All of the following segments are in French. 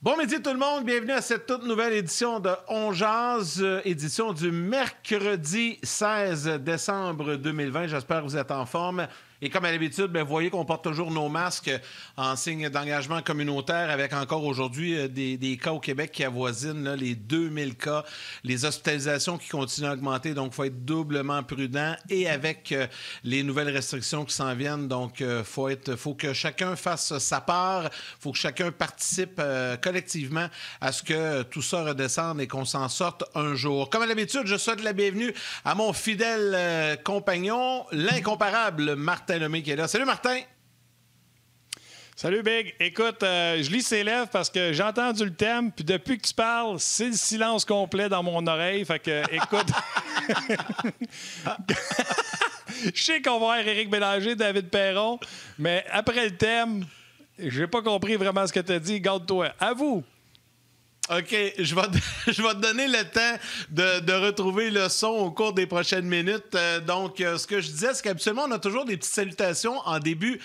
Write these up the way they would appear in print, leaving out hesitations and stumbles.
Bon midi tout le monde, bienvenue à cette toute nouvelle édition de On Jase, édition du mercredi 16 décembre 2020. J'espère que vous êtes en forme. Et comme à l'habitude, vous voyez qu'on porte toujours nos masques en signe d'engagement communautaire avec encore aujourd'hui des cas au Québec qui avoisinent là, les 2000 cas, les hospitalisations qui continuent à augmenter. Donc, il faut être doublement prudent et avec les nouvelles restrictions qui s'en viennent. Donc, faut que chacun fasse sa part. Il faut que chacun participe collectivement à ce que tout ça redescende et qu'on s'en sorte un jour. Comme à l'habitude, je souhaite la bienvenue à mon fidèle compagnon, l'incomparable Martin Lemay qui est là. Salut Martin! Salut Big! Écoute, je lis ses lèvres parce que j'ai entendu le thème, puis depuis que tu parles, c'est le silence complet dans mon oreille. Fait que, écoute... Je sais qu'on va voir Éric Bélanger, David Perron, mais après le thème, j'ai pas compris vraiment ce que tu as dit. Garde-toi. À vous! OK, je vais te donner le temps de retrouver le son au cours des prochaines minutes. Donc, ce que je disais, c'est qu'habituellement, on a toujours des petites salutations en début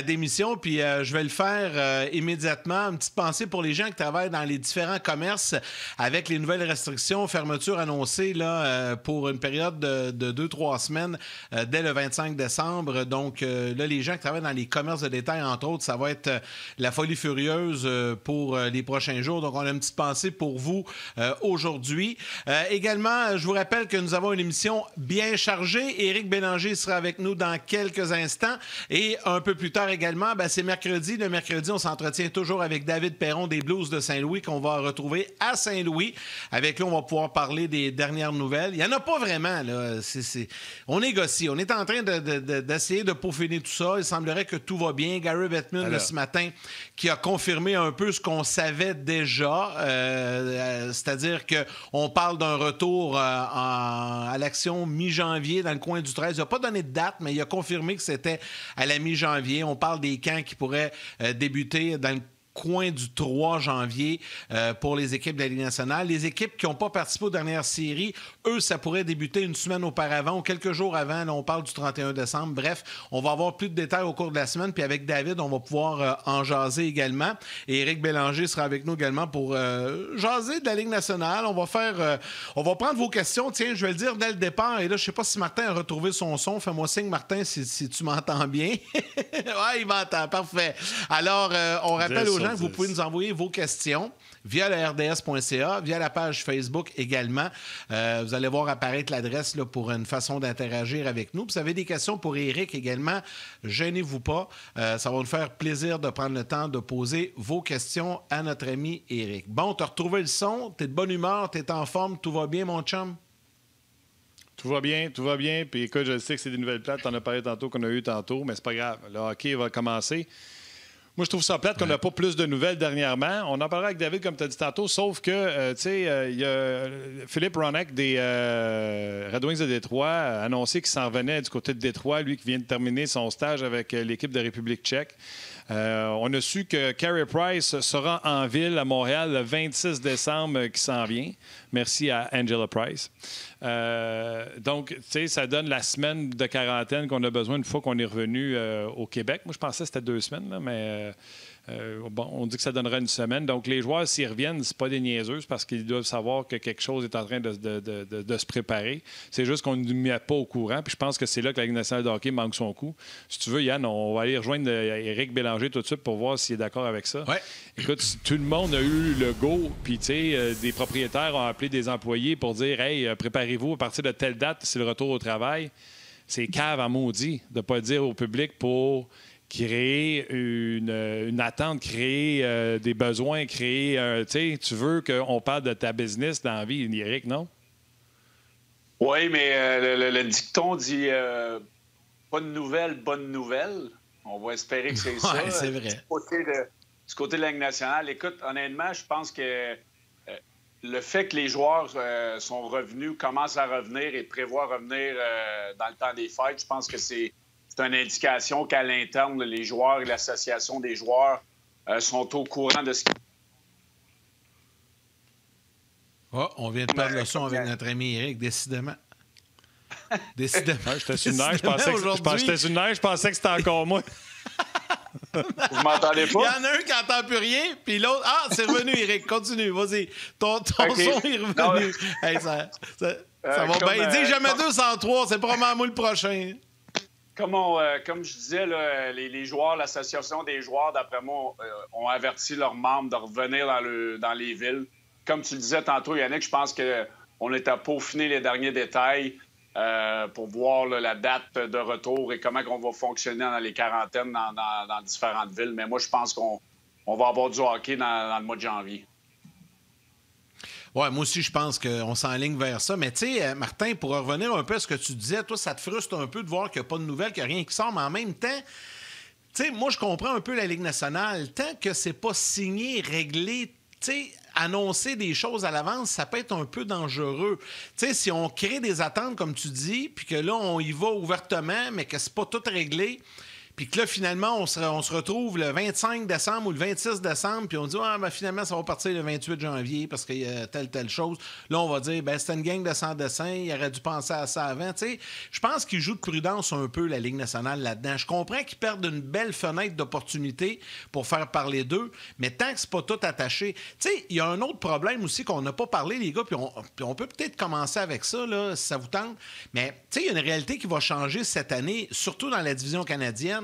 d'émission, puis je vais le faire immédiatement. Une petite pensée pour les gens qui travaillent dans les différents commerces avec les nouvelles restrictions, fermetures annoncées là, pour une période de 2-3 semaines dès le 25 décembre. Donc, là, les gens qui travaillent dans les commerces de détail, entre autres, ça va être la folie furieuse pour les prochains jours. Donc, on a une petite pensée pour vous aujourd'hui. Également, je vous rappelle que nous avons une émission bien chargée. Éric Bélanger sera avec nous dans quelques instants. Et un peu plus tard également, c'est mercredi. Le mercredi, on s'entretient toujours avec David Perron des Blues de Saint-Louis qu'on va retrouver à Saint-Louis. Avec lui, on va pouvoir parler des dernières nouvelles. Il n'y en a pas vraiment, là. On négocie. On est en train d'essayer de peaufiner tout ça. Il semblerait que tout va bien. Gary Bettman, ce matin, qui a confirmé un peu ce qu'on savait déjà. C'est-à-dire qu'on parle d'un retour à l'action mi-janvier dans le coin du 13. Il n'a pas donné de date, mais il a confirmé que c'était à la mi-janvier. On parle des camps qui pourraient débuter dans le coin du 3 janvier pour les équipes de la Ligue nationale. Les équipes qui n'ont pas participé aux dernières séries, eux, ça pourrait débuter une semaine auparavant ou quelques jours avant. Là, on parle du 31 décembre. Bref, on va avoir plus de détails au cours de la semaine. Puis avec David, on va pouvoir en jaser également. Et Éric Bélanger sera avec nous également pour jaser de la Ligue nationale. On va prendre vos questions. Tiens, je vais le dire dès le départ. Et là, je ne sais pas si Martin a retrouvé son son. Fais-moi signe, Martin, si tu m'entends bien. Ouais, il m'entend. Parfait. Alors, on rappelle aux gens que vous pouvez nous envoyer vos questions via le rds.ca, via la page Facebook également. Vous allez voir apparaître l'adresse là, pour une façon d'interagir avec nous. Puis, vous avez des questions pour Éric également, gênez-vous pas. Ça va nous faire plaisir de prendre le temps de poser vos questions à notre ami Éric. Bon, tu as retrouvé le son, tu es de bonne humeur, tu es en forme, tout va bien, mon chum? Tout va bien, tout va bien. Puis écoute, je sais que c'est des nouvelles plates, tu en as parlé tantôt, qu'on a eu tantôt, mais c'est pas grave. Le hockey va commencer. Moi, je trouve ça plate qu'on n'a pas plus de nouvelles dernièrement. On en parlera avec David, comme tu as dit tantôt, sauf que, tu sais, il y a Philippe Hronek des Red Wings de Détroit a annoncé qu'il s'en revenait du côté de Détroit, lui qui vient de terminer son stage avec l'équipe de République tchèque. On a su que Carey Price sera en ville à Montréal le 26 décembre qui s'en vient. Merci à Angela Price. Donc, tu sais, ça donne la semaine de quarantaine qu'on a besoin une fois qu'on est revenu au Québec. Moi, je pensais que c'était 2 semaines, là, mais bon, on dit que ça donnera une semaine. Donc, les joueurs, s'ils reviennent, c'est pas des niaiseuses parce qu'ils doivent savoir que quelque chose est en train de se préparer. C'est juste qu'on ne nous met pas au courant. Puis je pense que c'est là que la Ligue nationale de hockey manque son coup. Si tu veux, Yann, on va aller rejoindre Éric Bélanger tout de suite pour voir s'il est d'accord avec ça. Ouais. Écoute, tout le monde a eu le go, puis tu sais, des propriétaires ont appelé des employés pour dire « Hey, préparez-vous, à partir de telle date, c'est le retour au travail. » C'est cave à maudit de ne pas le dire au public pour créer une attente, créer des besoins, créer... tu veux qu'on parle de ta business dans la vie, Éric, non? Oui, mais le dicton dit pas de nouvelles, bonne nouvelle. On va espérer que c'est ça. Ouais, c'est vrai. Du côté de la Ligue nationale, écoute, honnêtement, je pense que le fait que les joueurs sont revenus, commencent à revenir et prévoient revenir dans le temps des fêtes, je pense que c'est une indication qu'à l'interne, les joueurs et l'association des joueurs sont au courant de ce qui... Oh, on vient de perdre le son avec notre ami Éric, décidément. Décidément. J'étais sur une neige, je pensais que c'était encore moi. Vous m'entendez pas? Il y en a un qui n'entend plus rien, puis l'autre... Ah, c'est revenu, Eric. Continue, vas-y. Ton Okay. son est revenu. Hey, ça va bien. Dis jamais 203, c'est probablement moi le prochain. Comme je disais, là, les joueurs, l'association des joueurs, d'après moi, ont averti leurs membres de revenir dans les villes. Comme tu le disais tantôt, Yannick, je pense qu'on est à peaufiner les derniers détails pour voir là, la date de retour et comment on va fonctionner dans les quarantaines dans différentes villes. Mais moi, je pense qu'on va avoir du hockey dans le mois de janvier. Oui, moi aussi, je pense qu'on s'enligne vers ça. Mais tu sais, Martin, pour revenir un peu à ce que tu disais, toi, ça te frustre un peu de voir qu'il n'y a pas de nouvelles, qu'il n'y a rien qui sort, mais en même temps, tu sais, moi, je comprends un peu la Ligue nationale. Tant que c'est pas signé, réglé, tu sais, annoncer des choses à l'avance, ça peut être un peu dangereux. Tu sais, si on crée des attentes, comme tu dis, puis que là, on y va ouvertement, mais que c'est pas tout réglé, puis que là, finalement, on se retrouve le 25 décembre ou le 26 décembre, puis on dit, ah, ben, finalement, ça va partir le 28 janvier parce qu'il y a telle chose. Là, on va dire, ben, c'était une gang de sans-dessin, il aurait dû penser à ça avant. Tu sais, je pense qu'ils jouent de prudence un peu, la Ligue nationale, là-dedans. Je comprends qu'ils perdent une belle fenêtre d'opportunité pour faire parler d'eux, mais tant que c'est pas tout attaché. Tu sais, il y a un autre problème aussi qu'on n'a pas parlé, les gars, puis on peut peut-être commencer avec ça, là, si ça vous tente. Mais, tu sais, il y a une réalité qui va changer cette année, surtout dans la division canadienne.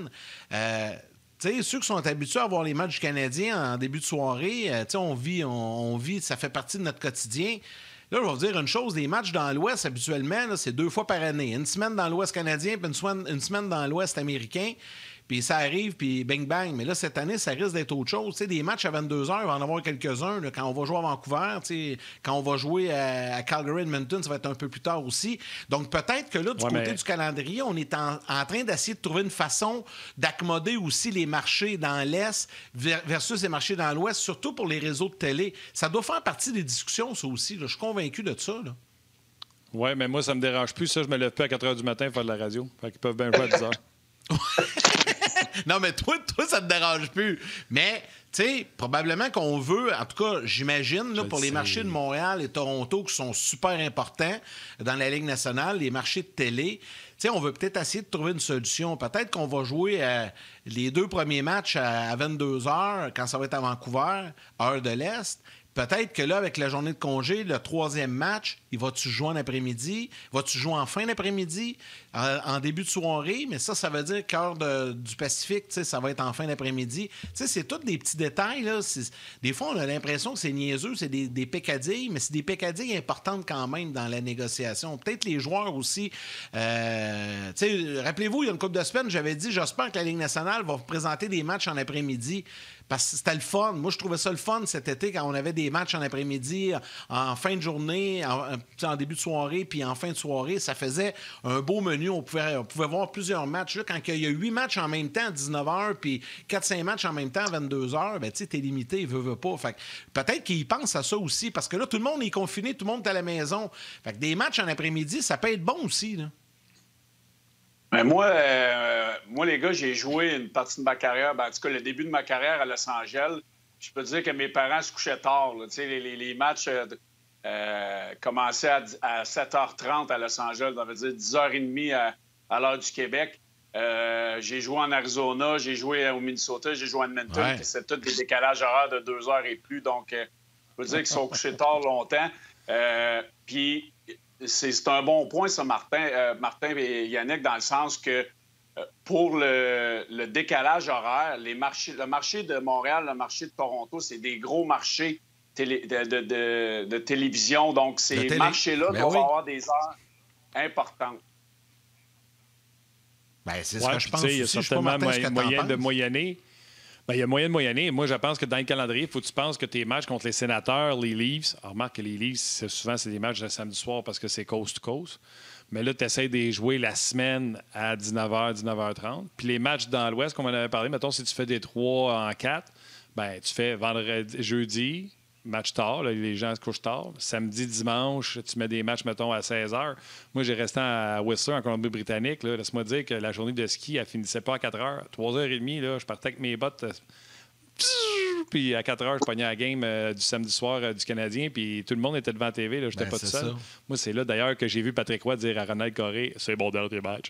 Ceux qui sont habitués à voir les matchs du Canadien en début de soirée, on vit, ça fait partie de notre quotidien. Là, je vais vous dire une chose, les matchs dans l'Ouest, habituellement, là, c'est 2 fois par année. Une semaine dans l'Ouest canadien, puis une semaine dans l'Ouest américain. Puis ça arrive, puis bang, bang. Mais là, cette année, ça risque d'être autre chose. Tu sais, des matchs à 22 h, il va en avoir quelques-uns. Là, quand on va jouer à Vancouver, quand on va jouer à Calgary, Edmonton, ça va être un peu plus tard aussi. Donc, peut-être que là, du côté du calendrier, on est en train d'essayer de trouver une façon d'accommoder aussi les marchés dans l'Est versus les marchés dans l'Ouest, surtout pour les réseaux de télé. Ça doit faire partie des discussions, ça aussi. Là. Je suis convaincu de ça. Oui, mais moi, ça me dérange plus. Ça, je me lève plus à 4 h du matin pour faire de la radio. Fait qu'ils peuvent bien jouer à 10 h. Non, mais toi, ça te dérange plus. Mais, tu sais, probablement qu'on veut, en tout cas, j'imagine, là, pour les marchés de Montréal et Toronto qui sont super importants dans la Ligue nationale, les marchés de télé, tu sais, on veut peut-être essayer de trouver une solution. Peut-être qu'on va jouer les 2 premiers matchs à 22 h quand ça va être à Vancouver, heure de l'Est. Peut-être que là, avec la journée de congé, le 3e match, il va-tu jouer en après-midi? Va-tu jouer en fin d'après-midi? En début de soirée? Mais ça veut dire qu'heure du Pacifique, ça va être en fin d'après-midi. C'est tous des petits détails. Là. Des fois, on a l'impression que c'est niaiseux, c'est des peccadilles, mais c'est des peccadilles importantes quand même dans la négociation. Peut-être les joueurs aussi. Rappelez-vous, il y a une couple de semaines, j'avais dit, j'espère que la Ligue nationale va vous présenter des matchs en après-midi. Parce que c'était le fun. Moi, je trouvais ça le fun cet été quand on avait des matchs en après-midi, en fin de journée, en début de soirée, puis en fin de soirée. Ça faisait un beau menu. On pouvait voir plusieurs matchs. Là, quand il y a 8 matchs en même temps à 19 h, puis 4-5 matchs en même temps à 22 h, ben, tu sais, t'es limité, veut pas. Fait que peut-être qu'ils pensent à ça aussi, parce que là, tout le monde est confiné, tout le monde est à la maison. Fait que des matchs en après-midi, ça peut être bon aussi, là. Mais moi, les gars, j'ai joué une partie de ma carrière, en tout cas le début de ma carrière à Los Angeles. Je peux te dire que mes parents se couchaient tard. Les matchs commençaient à 7h30 à Los Angeles, ça veut dire 10h30 à l'heure du Québec. J'ai joué en Arizona, j'ai joué au Minnesota, j'ai joué à Edmonton. Ouais. C'est tous des décalages horaires de 2 heures et plus. Donc, je peux dire qu'ils sont couchés tard longtemps. Puis... C'est un bon point, ça, Martin et Yannick, dans le sens que pour le décalage horaire, le marché de Montréal, le marché de Toronto, c'est des gros marchés de télévision. Donc, ces marchés-là vont avoir des heures importantes. Bien, c'est ce que je pense aussi. Il y a certainement moyen de moyenner. Bien, il y a moyen de moyenner. Moi, je pense que dans le calendrier, il faut que tu penses que tes matchs contre les Sénateurs, les Leafs... Alors, remarque que les Leafs, souvent, c'est des matchs de samedi soir parce que c'est coast-to-coast. Mais là, tu essaies de les jouer la semaine à 19h, 19h30. Puis les matchs dans l'Ouest, comme on avait parlé, mettons, si tu fais des 3 en 4, bien, tu fais vendredi, jeudi, match tard, là, les gens se couchent tard. Samedi, dimanche, tu mets des matchs, mettons, à 16h. Moi, j'ai resté à Whistler, en Colombie-Britannique. Laisse-moi dire que la journée de ski, elle finissait pas à 4h. 3h30, là, je partais avec mes bottes Puis à 4 heures, je pognais la game du samedi soir du Canadien, puis tout le monde était devant la TV. Je n'étais pas tout seul. Ça. Moi, c'est là d'ailleurs que j'ai vu Patrick Roy dire à Ronald Coré, c'est bon dernier match.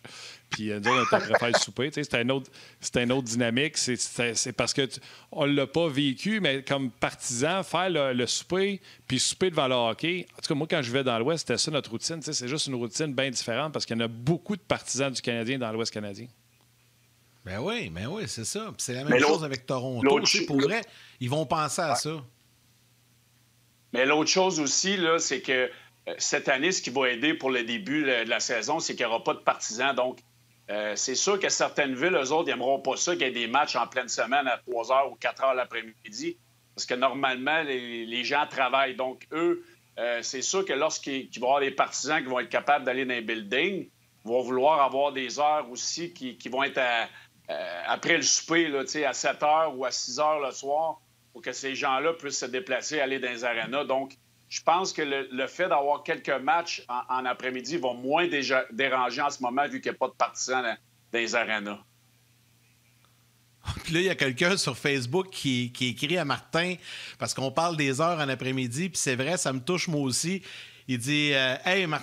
Puis nous, on était après faire le souper. C'était une autre dynamique. C'est parce que on ne l'a pas vécu, mais comme partisan, faire le souper, puis souper devant le hockey. En tout cas, moi, quand je vais dans l'Ouest, c'était ça notre routine. C'est juste une routine bien différente parce qu'il y en a beaucoup de partisans du Canadien dans l'Ouest canadien. Ben oui, c'est ça. Puis c'est la même chose avec Toronto. Pour vrai, ils vont penser à ça. Mais l'autre chose aussi, là, c'est que cette année, ce qui va aider pour le début de la saison, c'est qu'il n'y aura pas de partisans. Donc, c'est sûr que certaines villes, eux autres, ils n'aimeront pas ça qu'il y ait des matchs en pleine semaine à 3 h ou 4 h l'après-midi. Parce que normalement, les gens travaillent. Donc, eux, c'est sûr que lorsqu'il va y avoir des partisans qui vont être capables d'aller dans les buildings, vont vouloir avoir des heures aussi qui vont être après le souper, là, à 7 h ou à 6 h le soir, pour que ces gens-là puissent se déplacer, aller dans les arénas. Donc, je pense que le fait d'avoir quelques matchs en après-midi va moins déranger en ce moment, vu qu'il n'y a pas de partisans dans les arénas. Puis là, il y a quelqu'un sur Facebook qui écrit à Martin, parce qu'on parle des heures en après-midi, puis c'est vrai, ça me touche moi aussi. Il dit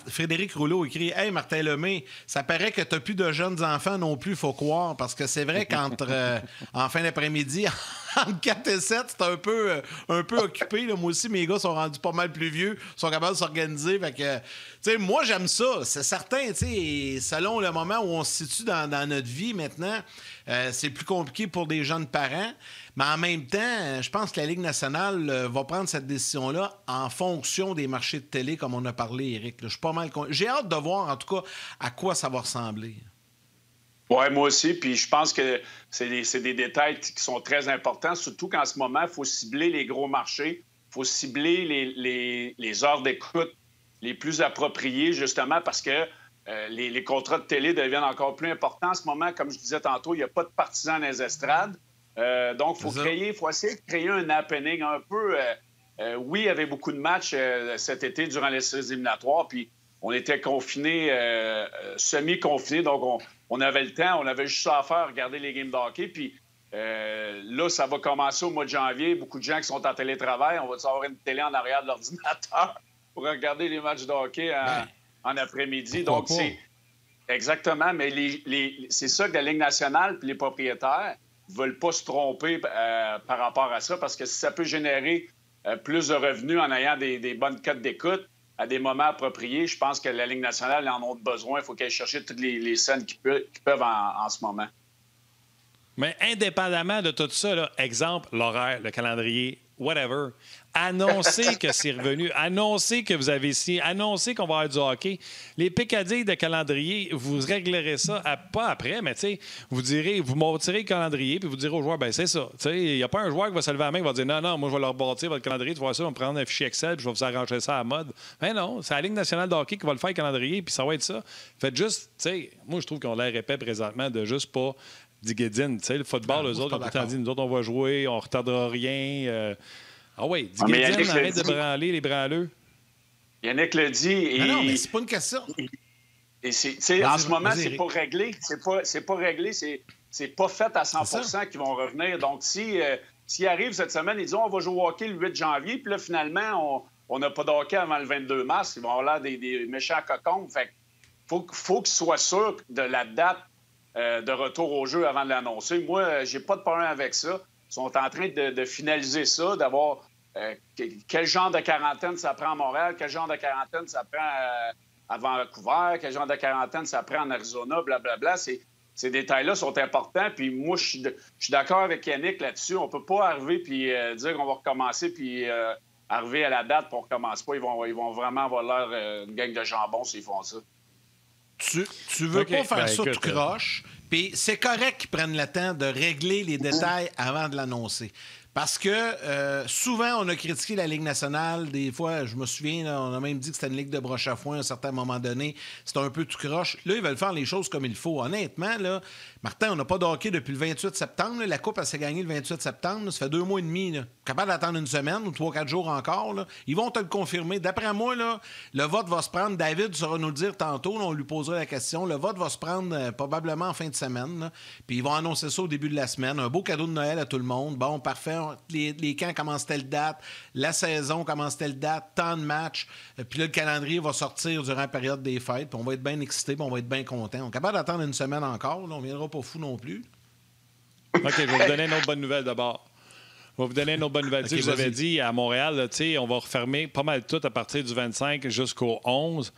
Frédéric Rouleau écrit Hey, Martin Lemay, ça paraît que tu n'as plus de jeunes enfants non plus, il faut croire. Parce que c'est vrai qu'entre en fin d'après-midi, entre 4 et 7, c'est un peu occupé. Là. Moi aussi, mes gars sont rendus pas mal plus vieux, sont capables de s'organiser. Fait que, moi, j'aime ça. C'est certain, selon le moment où on se situe dans notre vie maintenant, c'est plus compliqué pour des jeunes parents. Mais en même temps, je pense que la Ligue nationale va prendre cette décision-là en fonction des marchés de télé, comme on a parlé, Éric. Je suis pas mal. J'ai hâte de voir, en tout cas, à quoi ça va ressembler. Oui, moi aussi. Puis je pense que c'est des détails qui sont très importants, surtout qu'en ce moment, il faut cibler les gros marchés. Il faut cibler les heures d'écoute les plus appropriées, justement, parce que les contrats de télé deviennent encore plus importants en ce moment. Comme je disais tantôt, il n'y a pas de partisans dans les estrades. Donc, il faut essayer de créer un happening un peu. Oui, il y avait beaucoup de matchs cet été durant les séries éliminatoires, puis on était confinés, semi-confinés, donc on avait le temps, on avait juste ça à faire, regarder les games de hockey. Puis là, ça va commencer au mois de janvier. Beaucoup de gens qui sont en télétravail, on va avoir une télé en arrière de l'ordinateur pour regarder les matchs de hockey en après-midi. Donc, c'est exactement, mais c'est ça que la Ligue nationale puis les propriétaires ne veulent pas se tromper par rapport à ça, parce que si ça peut générer plus de revenus en ayant des bonnes cotes d'écoute à des moments appropriés, je pense que la Ligue nationale en a besoin. Il faut qu'elle cherche toutes les scènes qui peuvent en ce moment. Mais indépendamment de tout ça, là, exemple, l'horaire, le calendrier, whatever, annoncez que c'est revenu, annoncez que vous avez signé, annoncez qu'on va avoir du hockey. Les picadilles de calendrier, vous réglerez ça pas après, mais tu sais, vous monterez le calendrier puis vous direz aux joueurs, ben c'est ça. Il n'y a pas un joueur qui va se lever à la main et va dire non, moi je vais leur bâtir votre calendrier, tu vois ça, on va me prendre un fichier Excel puis je vais vous arranger ça à la mode. Mais non, c'est la Ligue nationale de hockey qui va le faire, le calendrier, puis ça va être ça. Faites juste, tu sais, moi je trouve qu'on a l'air épais présentement de juste pas Diguedine, tu sais, le football, eux autres, nous autres, on va jouer, on ne retardera rien. Ah oui, Diguedine, arrête de branler les branleux. Yannick le dit. Non, mais c'est pas une question. En ce moment, c'est pas réglé. C'est pas réglé. C'est pas fait à 100% qu'ils vont revenir. Donc, s'ils arrivent cette semaine, ils disent on va jouer au hockey le 8 janvier, puis là, finalement, on n'a pas de hockey avant le 22 mars. Ils vont avoir l'air des méchants cocons. Fait faut qu'ils soient sûrs de la date de retour au jeu avant de l'annoncer. Moi, j'ai pas de problème avec ça. Ils sont en train de finaliser ça, d'avoir quel genre de quarantaine ça prend à Montréal, quel genre de quarantaine ça prend à Vancouver, quel genre de quarantaine ça prend en Arizona, blablabla. Ces détails-là sont importants. Puis moi, je suis d'accord avec Yannick là-dessus. On peut pas arriver puis dire qu'on va recommencer puis arriver à la date pour qu'on recommence pas. Ils vont vraiment avoir l'air une gang de jambon s'ils font ça. Tu veux pas faire ça tout croche, puis c'est correct qu'ils prennent le temps de régler les détails avant de l'annoncer. Parce que souvent, on a critiqué la Ligue nationale. Des fois, je me souviens, là, on a même dit que c'était une ligue de broche à foin à un certain moment donné. C'était un peu tout croche. Là, ils veulent faire les choses comme il faut. Honnêtement, là, Martin, on n'a pas de hockey depuis le 28 septembre. Là. La Coupe, elle s'est gagnée le 28 septembre. Là. Ça fait 2 mois et demi. Là. Capable d'attendre une semaine ou 3-4 jours encore. Là. Ils vont te le confirmer. D'après moi, là, le vote va se prendre. David saura nous le dire tantôt. Là, on lui posera la question. Le vote va se prendre probablement en fin de semaine. Là. Puis ils vont annoncer ça au début de la semaine. Un beau cadeau de Noël à tout le monde. Bon, parfait. Les camps commencent telle date, la saison commence telle date, tant de matchs, puis là, le calendrier va sortir durant la période des fêtes, puis on va être bien excités, puis on va être bien contents. On est capable d'attendre une semaine encore, là, on ne viendra pas fou non plus. OK, je vais vous donner une autre bonne nouvelle d'abord. Je vais vous donner une autre bonne nouvelle. Okay, je vous avais dit, à Montréal, là, on va refermer pas mal tout à partir du 25 jusqu'au 11.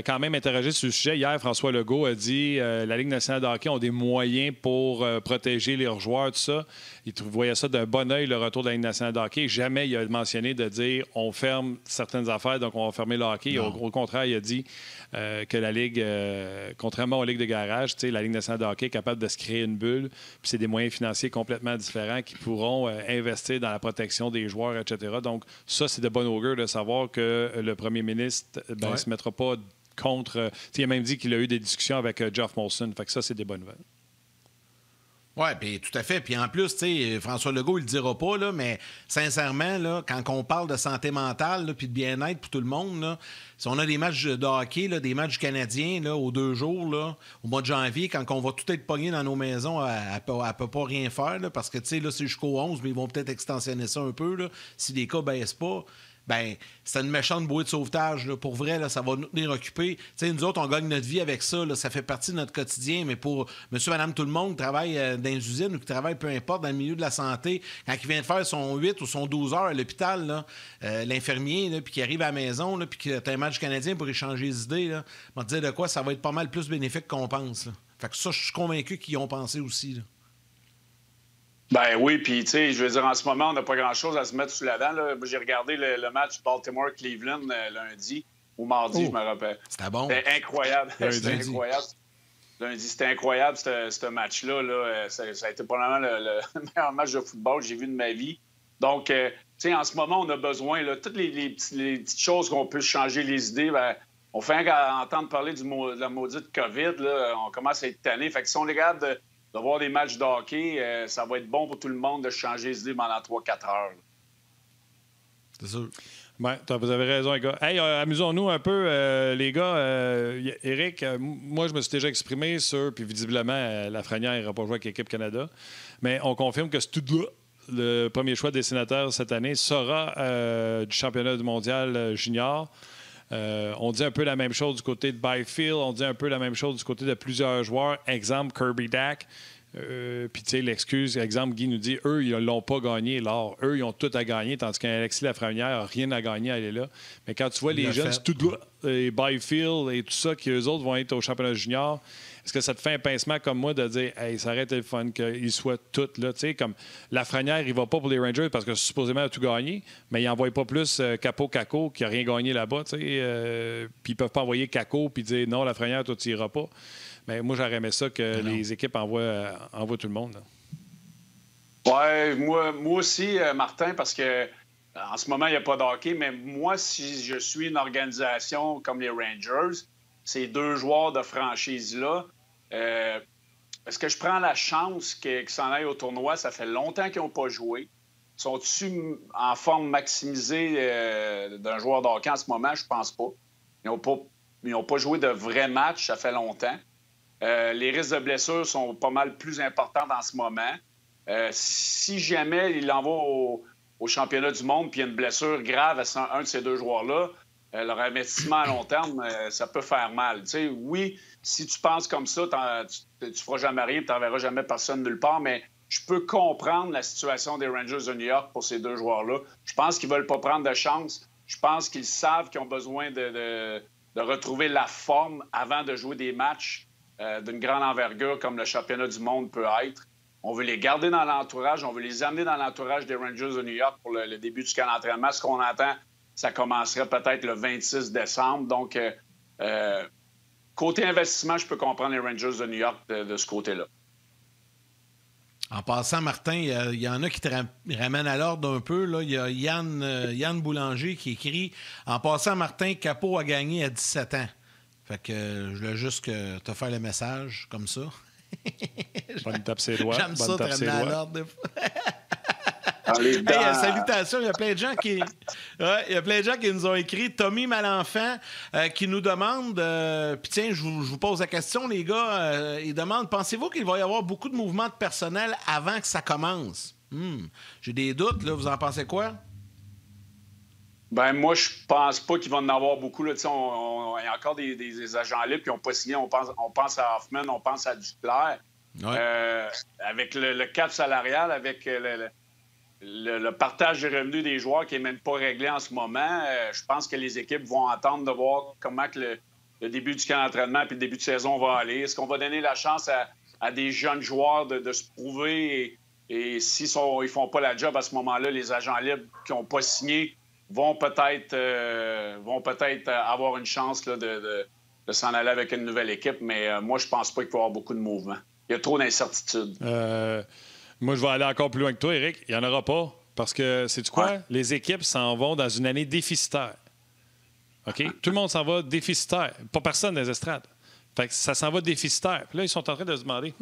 Quand même interrogé sur le sujet, hier, François Legault a dit la Ligue nationale de hockey ont des moyens pour protéger leurs joueurs, tout ça. Il voyait ça d'un bon œil, le retour de la Ligue nationale de hockey. Jamais il a mentionné de dire on ferme certaines affaires, donc on va fermer le hockey. Au contraire, il a dit que la Ligue, contrairement aux ligues de garage, la Ligue nationale de hockey est capable de se créer une bulle. Puis c'est des moyens financiers complètement différents qui pourront investir dans la protection des joueurs, etc. Donc ça, c'est de bon augure de savoir que le premier ministre ne se mettra pas contre... il a même dit qu'il a eu des discussions avec Geoff Molson. Fait que ça, c'est des bonnes nouvelles. Oui, bien, tout à fait. Puis en plus, François Legault, il le dira pas, là, mais sincèrement, là, quand on parle de santé mentale puis de bien-être pour tout le monde, là, si on a des matchs de hockey, là, des matchs canadiens là, aux 2 jours, là, au mois de janvier, quand on va tout être pogné dans nos maisons, elle ne peut pas rien faire là, parce que là, c'est jusqu'au 11, mais ils vont peut-être extensionner ça un peu là, si les cas ne baissent pas. Ben, c'est une méchante bouée de sauvetage. Là. Pour vrai, là, ça va nous tenir occupés. T'sais, nous autres, on gagne notre vie avec ça. Là. Ça fait partie de notre quotidien. Mais pour monsieur, madame, tout le monde qui travaille dans les usines ou qui travaille, peu importe, dans le milieu de la santé, quand il vient de faire son 8 ou son 12 heures à l'hôpital, là, l'infirmier, puis qui arrive à la maison, puis qui a un match canadien pour échanger les idées, là, on va te dire de quoi ça va être pas mal plus bénéfique qu'on pense. Là. Fait que ça, je suis convaincu qu'ils y ont pensé aussi. Là. Ben oui, puis tu sais, je veux dire, en ce moment, on n'a pas grand-chose à se mettre sous la dent. Là. J'ai regardé le match Baltimore-Cleveland lundi ou mardi, je me rappelle. C'était bon. C'était incroyable. C'était incroyable. Lundi, c'était incroyable, ce match-là. Là. Ça a été probablement le meilleur match de football que j'ai vu de ma vie. Donc, tu sais, en ce moment, on a besoin, là, toutes les petites choses qu'on peut changer les idées, ben, on fait entendre parler de la maudite COVID, là, on commence à être tanné. Fait que si on regarde de voir des matchs de hockey, ça va être bon pour tout le monde de changer les idées pendant 3-4 heures. Là. C'est sûr. Ouais, vous avez raison, les gars. Hey, amusons-nous un peu, les gars. Éric, moi, je me suis déjà exprimé sur, puis visiblement, Lafrenière n'ira pas jouer avec l'équipe Canada, mais on confirme que Studla, le premier choix des sénateurs cette année, sera du championnat du mondial junior. On dit un peu la même chose du côté de Byfield, on dit un peu la même chose du côté de plusieurs joueurs. Exemple, Kirby Dack. Puis, tu sais, l'excuse, exemple, Guy nous dit, eux, ils l'ont pas gagné, l'or. Eux, ils ont tout à gagner, tandis qu'Alexis Lafrenière n'a rien à gagner, elle est là. Mais quand tu vois les jeunes, Studla et Byfield et tout ça, qui eux autres vont être au championnat junior, est-ce que ça te fait un pincement comme moi de dire, hey, ça aurait été le fun qu'ils soient tous là? Tu sais, comme Lafrenière, il va pas pour les Rangers parce que supposément, il a tout gagné, mais il n'envoie pas plus Capo qui n'a rien gagné là-bas, tu sais. Puis ils peuvent pas envoyer Caco puis dire, non, Lafrenière, toi, tu n'iras pas. Mais moi, j'aurais aimé ça que les équipes envoient tout le monde. Oui, moi aussi, Martin, parce que en ce moment, il n'y a pas de hockey, mais moi, si je suis une organisation comme les Rangers, ces 2 joueurs de franchise-là, est-ce que je prends la chance qu'ils s'en aillent au tournoi? Ça fait longtemps qu'ils n'ont pas joué. Sont-ils en forme maximisée d'un joueur de hockey en ce moment? Je pense pas. Ils n'ont pas joué de vrais matchs, ça fait longtemps. Les risques de blessures sont pas mal plus importants en ce moment. Si jamais il l'envoie au championnat du monde puis il y a une blessure grave à un de ces 2 joueurs-là, leur investissement à long terme, ça peut faire mal. Tu sais, oui, si tu penses comme ça, tu ne feras jamais rien, tu n'enverras jamais personne nulle part, mais je peux comprendre la situation des Rangers de New York pour ces 2 joueurs-là. Je pense qu'ils ne veulent pas prendre de chance. Je pense qu'ils savent qu'ils ont besoin de retrouver la forme avant de jouer des matchs d'une grande envergure comme le championnat du monde peut être. On veut les garder dans l'entourage, on veut les amener dans l'entourage des Rangers de New York pour le début du camp d'entraînement. Ce qu'on entend, ça commencerait peut-être le 26 décembre. Donc, côté investissement, je peux comprendre les Rangers de New York de ce côté-là. En passant, Martin, il y en a qui te ramènent à l'ordre un peu. Là. Il y a Yann Boulanger qui écrit « En passant, Martin, Capo a gagné à 17 ans. » Fait que je voulais juste te faire le message comme ça. Bonne tape ses doigts. J'aime ça te ramener à l'ordre des fois. Salutations, il y a plein de gens qui nous ont écrit. Tommy Malenfant qui nous demande, puis tiens, je vous pose la question, les gars, il demande, pensez-vous qu'il va y avoir beaucoup de mouvements de personnel avant que ça commence? J'ai des doutes, là, vous en pensez quoi? Ben moi, je pense pas qu'il va en avoir beaucoup. Là. Il y a encore des agents libres qui n'ont pas signé. On pense à Hoffman, on pense à Duclair. Ouais. Avec le cap salarial, avec le partage des revenus des joueurs qui n'est même pas réglé en ce moment, je pense que les équipes vont attendre de voir comment que le début du camp d'entraînement et le début de saison va aller. Est-ce qu'on va donner la chance à des jeunes joueurs de se prouver et s'ils ne font pas la job à ce moment-là, les agents libres qui n'ont pas signé vont peut-être avoir une chance là, de s'en aller avec une nouvelle équipe, mais moi, je pense pas qu'il va y avoir beaucoup de mouvements. Il y a trop d'incertitudes. Moi, je vais aller encore plus loin que toi, Éric. Il n'y en aura pas. Parce que, sais-tu quoi? Ouais. Les équipes s'en vont dans une année déficitaire. OK? Tout le monde s'en va déficitaire. Pas personne dans les estrades. Fait que ça s'en va déficitaire. Puis là, ils sont en train de se demander,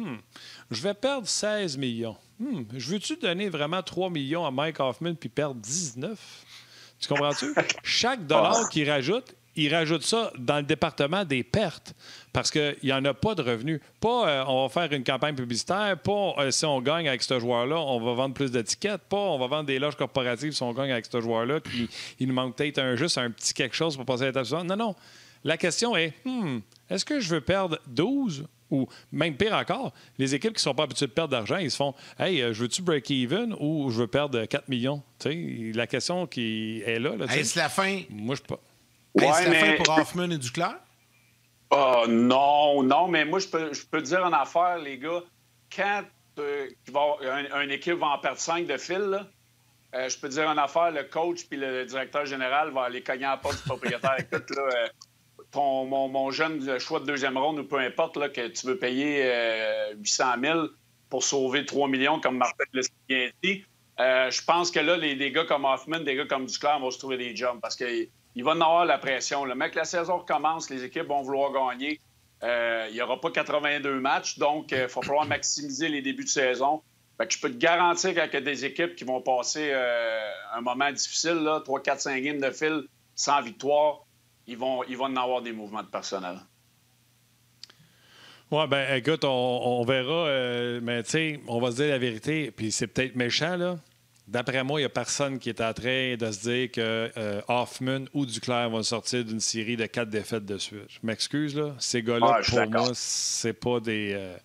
je vais perdre 16 millions. Je veux-tu donner vraiment 3 millions à Mike Hoffman puis perdre 19? Tu comprends-tu? Chaque dollar qu'il rajoute, il rajoute ça dans le département des pertes parce qu'il n'y en a pas de revenus. Pas on va faire une campagne publicitaire, pas si on gagne avec ce joueur-là, on va vendre plus d'étiquettes, pas on va vendre des loges corporatives si on gagne avec ce joueur-là, puis il nous manque peut-être juste un petit quelque chose pour passer à l'étape suivante. Non. La question est, est-ce que je veux perdre 12 ou même pire encore, les équipes qui ne sont pas habituées de perdre d'argent, ils se font « Hey, je veux-tu break-even ou je veux perdre 4 millions? » La question qui est là. Est-ce la fin? Moi, je ne sais pas. Est-ce la fin pour Hoffman et Duclair? Non, mais moi, je peux dire en affaire, les gars, quand une équipe va en perdre 5 de fil, là, je peux dire en affaire, le coach puis le directeur général va aller cogner à la porte du propriétaire. Écoute, là, mon jeune choix de deuxième ronde ou peu importe, là, que tu veux payer 800 000 pour sauver 3 millions, comme Martin l'a bien dit, je pense que là, les gars comme Hoffman, des gars comme Duclair vont se trouver des jobs parce qu'il va en avoir la pression. Le mec, la saison recommence, les équipes vont vouloir gagner. Il n'y aura pas 82 matchs, donc il va falloir maximiser les débuts de saison. Fait que je peux te garantir qu'il y a des équipes qui vont passer un moment difficile, là, 3, 4, 5 games de fil sans victoire. Ils vont en avoir des mouvements de personnel. Oui, bien, écoute, on verra. Mais, tu sais, on va se dire la vérité, puis c'est peut-être méchant, là. D'après moi, il n'y a personne qui est en train de se dire que Hoffman ou Duclair vont sortir d'une série de 4 défaites de suite. Je m'excuse, là. Ces gars-là, pour moi, c'est pas des...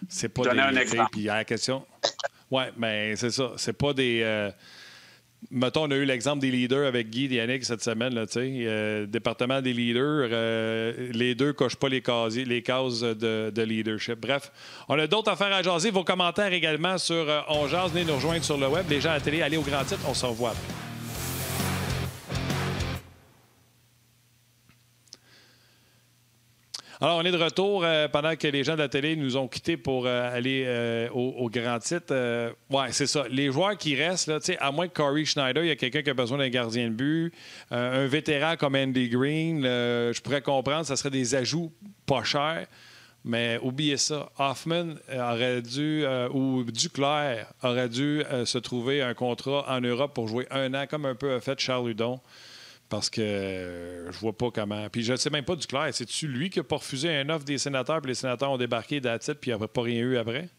c'est pas Donner un des... exemple. Puis il y a la question... Oui, mais c'est ça. C'est pas des... Mettons, on a eu l'exemple des leaders avec Guy et Yannick cette semaine. Là, département des leaders, les deux ne cochent pas les cases de leadership. Bref, on a d'autres affaires à jaser. Vos commentaires également sur On Jase. Venez nous rejoindre sur le web. Les gens à la télé, allez au grand titre. On se revoit après. Alors, on est de retour pendant que les gens de la télé nous ont quittés pour aller au grand titre. Oui, c'est ça. Les joueurs qui restent, là, à moins que Corey Schneider, il y a quelqu'un qui a besoin d'un gardien de but, un vétéran comme Andy Green, je pourrais comprendre, ça serait des ajouts pas chers. Mais oubliez ça. Hoffman aurait dû, ou Duclair aurait dû se trouver un contrat en Europe pour jouer 1 an, comme un peu a fait Charles Hudon. Parce que je vois pas comment. Puis je ne sais même pas Duclair. C'est-tu lui qui n'a pas refusé un offre des sénateurs, puis les sénateurs ont débarqué d'attitude, puis il n'y a pas rien eu après?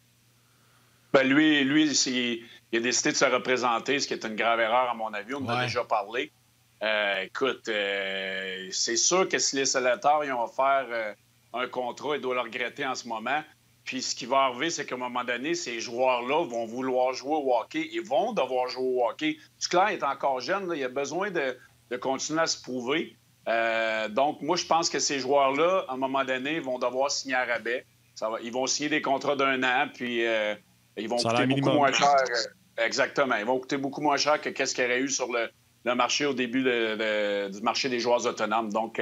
Ben lui il a décidé de se représenter, ce qui est une grave erreur, à mon avis. On en a déjà parlé. Écoute, c'est sûr que si les sénateurs ils ont offert un contrat, ils doivent le regretter en ce moment. Puis ce qui va arriver, c'est qu'à un moment donné, ces joueurs-là vont vouloir jouer au hockey. Ils vont devoir jouer au hockey. Duclair est encore jeune. Là, il a besoin de continuer à se prouver. Donc, moi, je pense que ces joueurs-là, à un moment donné, vont devoir signer à rabais. Ils vont signer des contrats d'1 an, puis ils vont coûter beaucoup moins cher. Exactement. Ils vont coûter beaucoup moins cher que ce qu'il y aurait eu sur le marché au début du marché des joueurs autonomes. Donc,